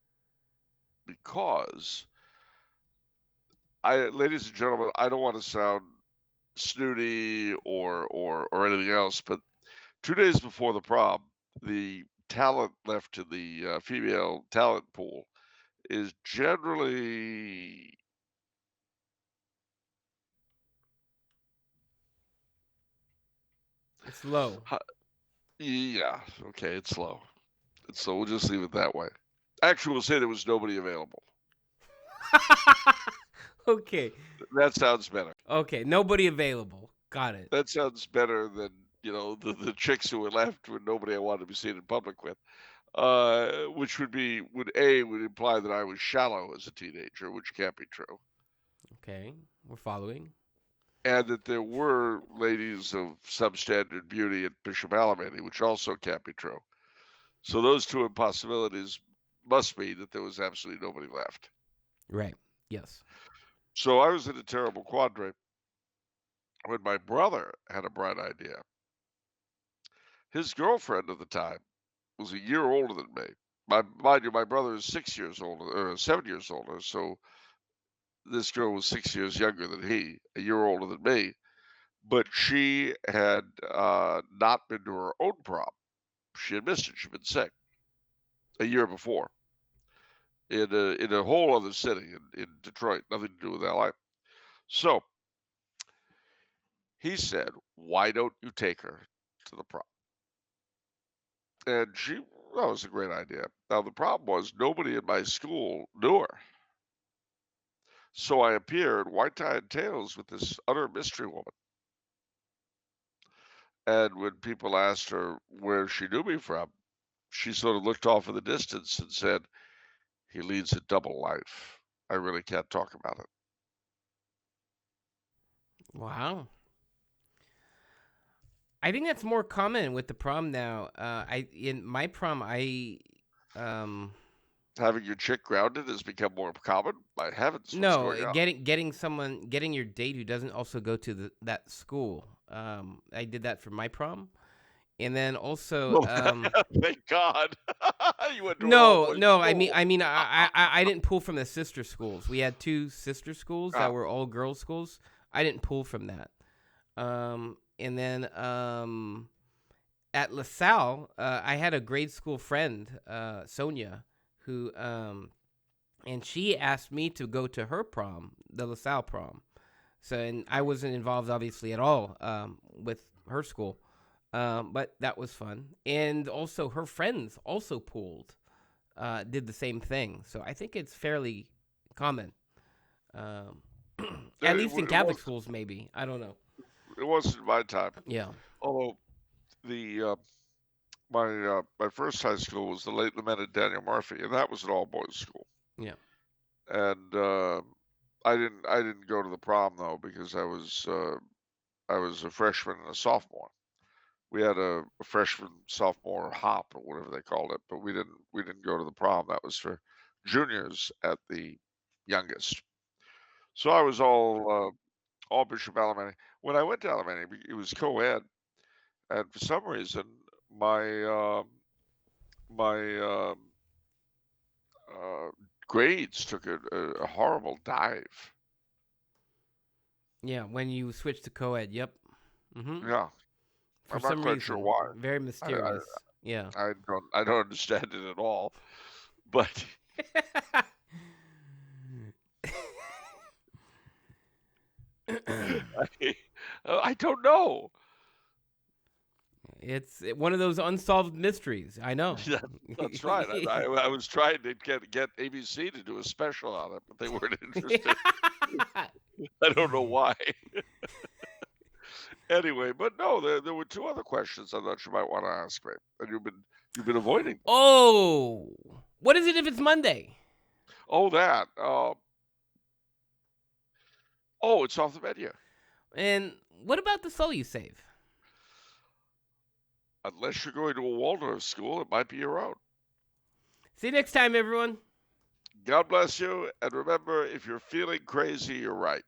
Because, ladies and gentlemen, I don't want to sound snooty or anything else, but 2 days before the prom, the talent left in the female talent pool is generally It's low. yeah, okay, it's low. So we'll just leave it that way. Actually, we'll say there was nobody available. Okay. That sounds better. Okay, nobody available. Got it. That sounds better than, the chicks who were left when nobody I wanted to be seen in public with. Which would imply that I was shallow as a teenager, which can't be true. Okay, we're following. And that there were ladies of substandard beauty at Bishop Alamany, which also can't be true. So those two impossibilities must mean that there was absolutely nobody left. Right. Yes. So I was in a terrible quandary when my brother had a bright idea. His girlfriend at the time was a year older than me. Mind you, my brother is 7 years older. So this girl was 6 years younger than he, a year older than me. But she had not been to her own prom. She had missed it. She'd been sick a year before in a whole other city in Detroit, nothing to do with LA. So he said, "Why don't you take her to the prom?" And that was a great idea. Now the problem was nobody in my school knew her. So I appeared white tie and tails with this utter mystery woman. And when people asked her where she knew me from, she sort of looked off in the distance and said, "He leads a double life. I really can't talk about it." Wow. I think that's more common with the prom now. In my prom, Having your chick grounded has become more common. My heavens, what's no, going on? getting your date who doesn't also go to that school. I did that for my prom, and then also Thank God. You went to an no, all-boys no. school. I didn't pull from the sister schools. We had 2 sister schools that were all girls schools. I didn't pull from that. And then at LaSalle, I had a grade school friend, Sonia, who and she asked me to go to her prom, the LaSalle prom. So, and I wasn't involved, obviously, at all with her school. But that was fun. And also, her friends also pooled, did the same thing. So I think it's fairly common. At least in Catholic schools, maybe. I don't know. It wasn't my time. Yeah. Although my first high school was the late lamented Daniel Murphy, and that was an all boys school. Yeah. And I didn't go to the prom though because I was a freshman and a sophomore. We had a freshman sophomore hop or whatever they called it, but we didn't go to the prom. That was for juniors at the youngest. So I was all Bishop Alamany. When I went to Alamany, it was co-ed, and for some reason my grades took a horrible dive. Yeah, when you switch to co-ed, yep. Mm-hmm. Yeah, For I'm some not quite reason, sure why. very mysterious. Yeah. I don't understand it at all, but I don't know. It's one of those unsolved mysteries. I know. Yeah, that's right. I was trying to get ABC to do a special on it, but they weren't interested. I don't know why. Anyway, but no, there were two other questions I thought you might want to ask me, and you've been avoiding. Oh, what is it if it's Monday? Oh, that. Oh, it's off the menu. And what about the soul you save? Unless you're going to a Waldorf school, it might be your own. See you next time, everyone. God bless you, and remember, if you're feeling crazy, you're right.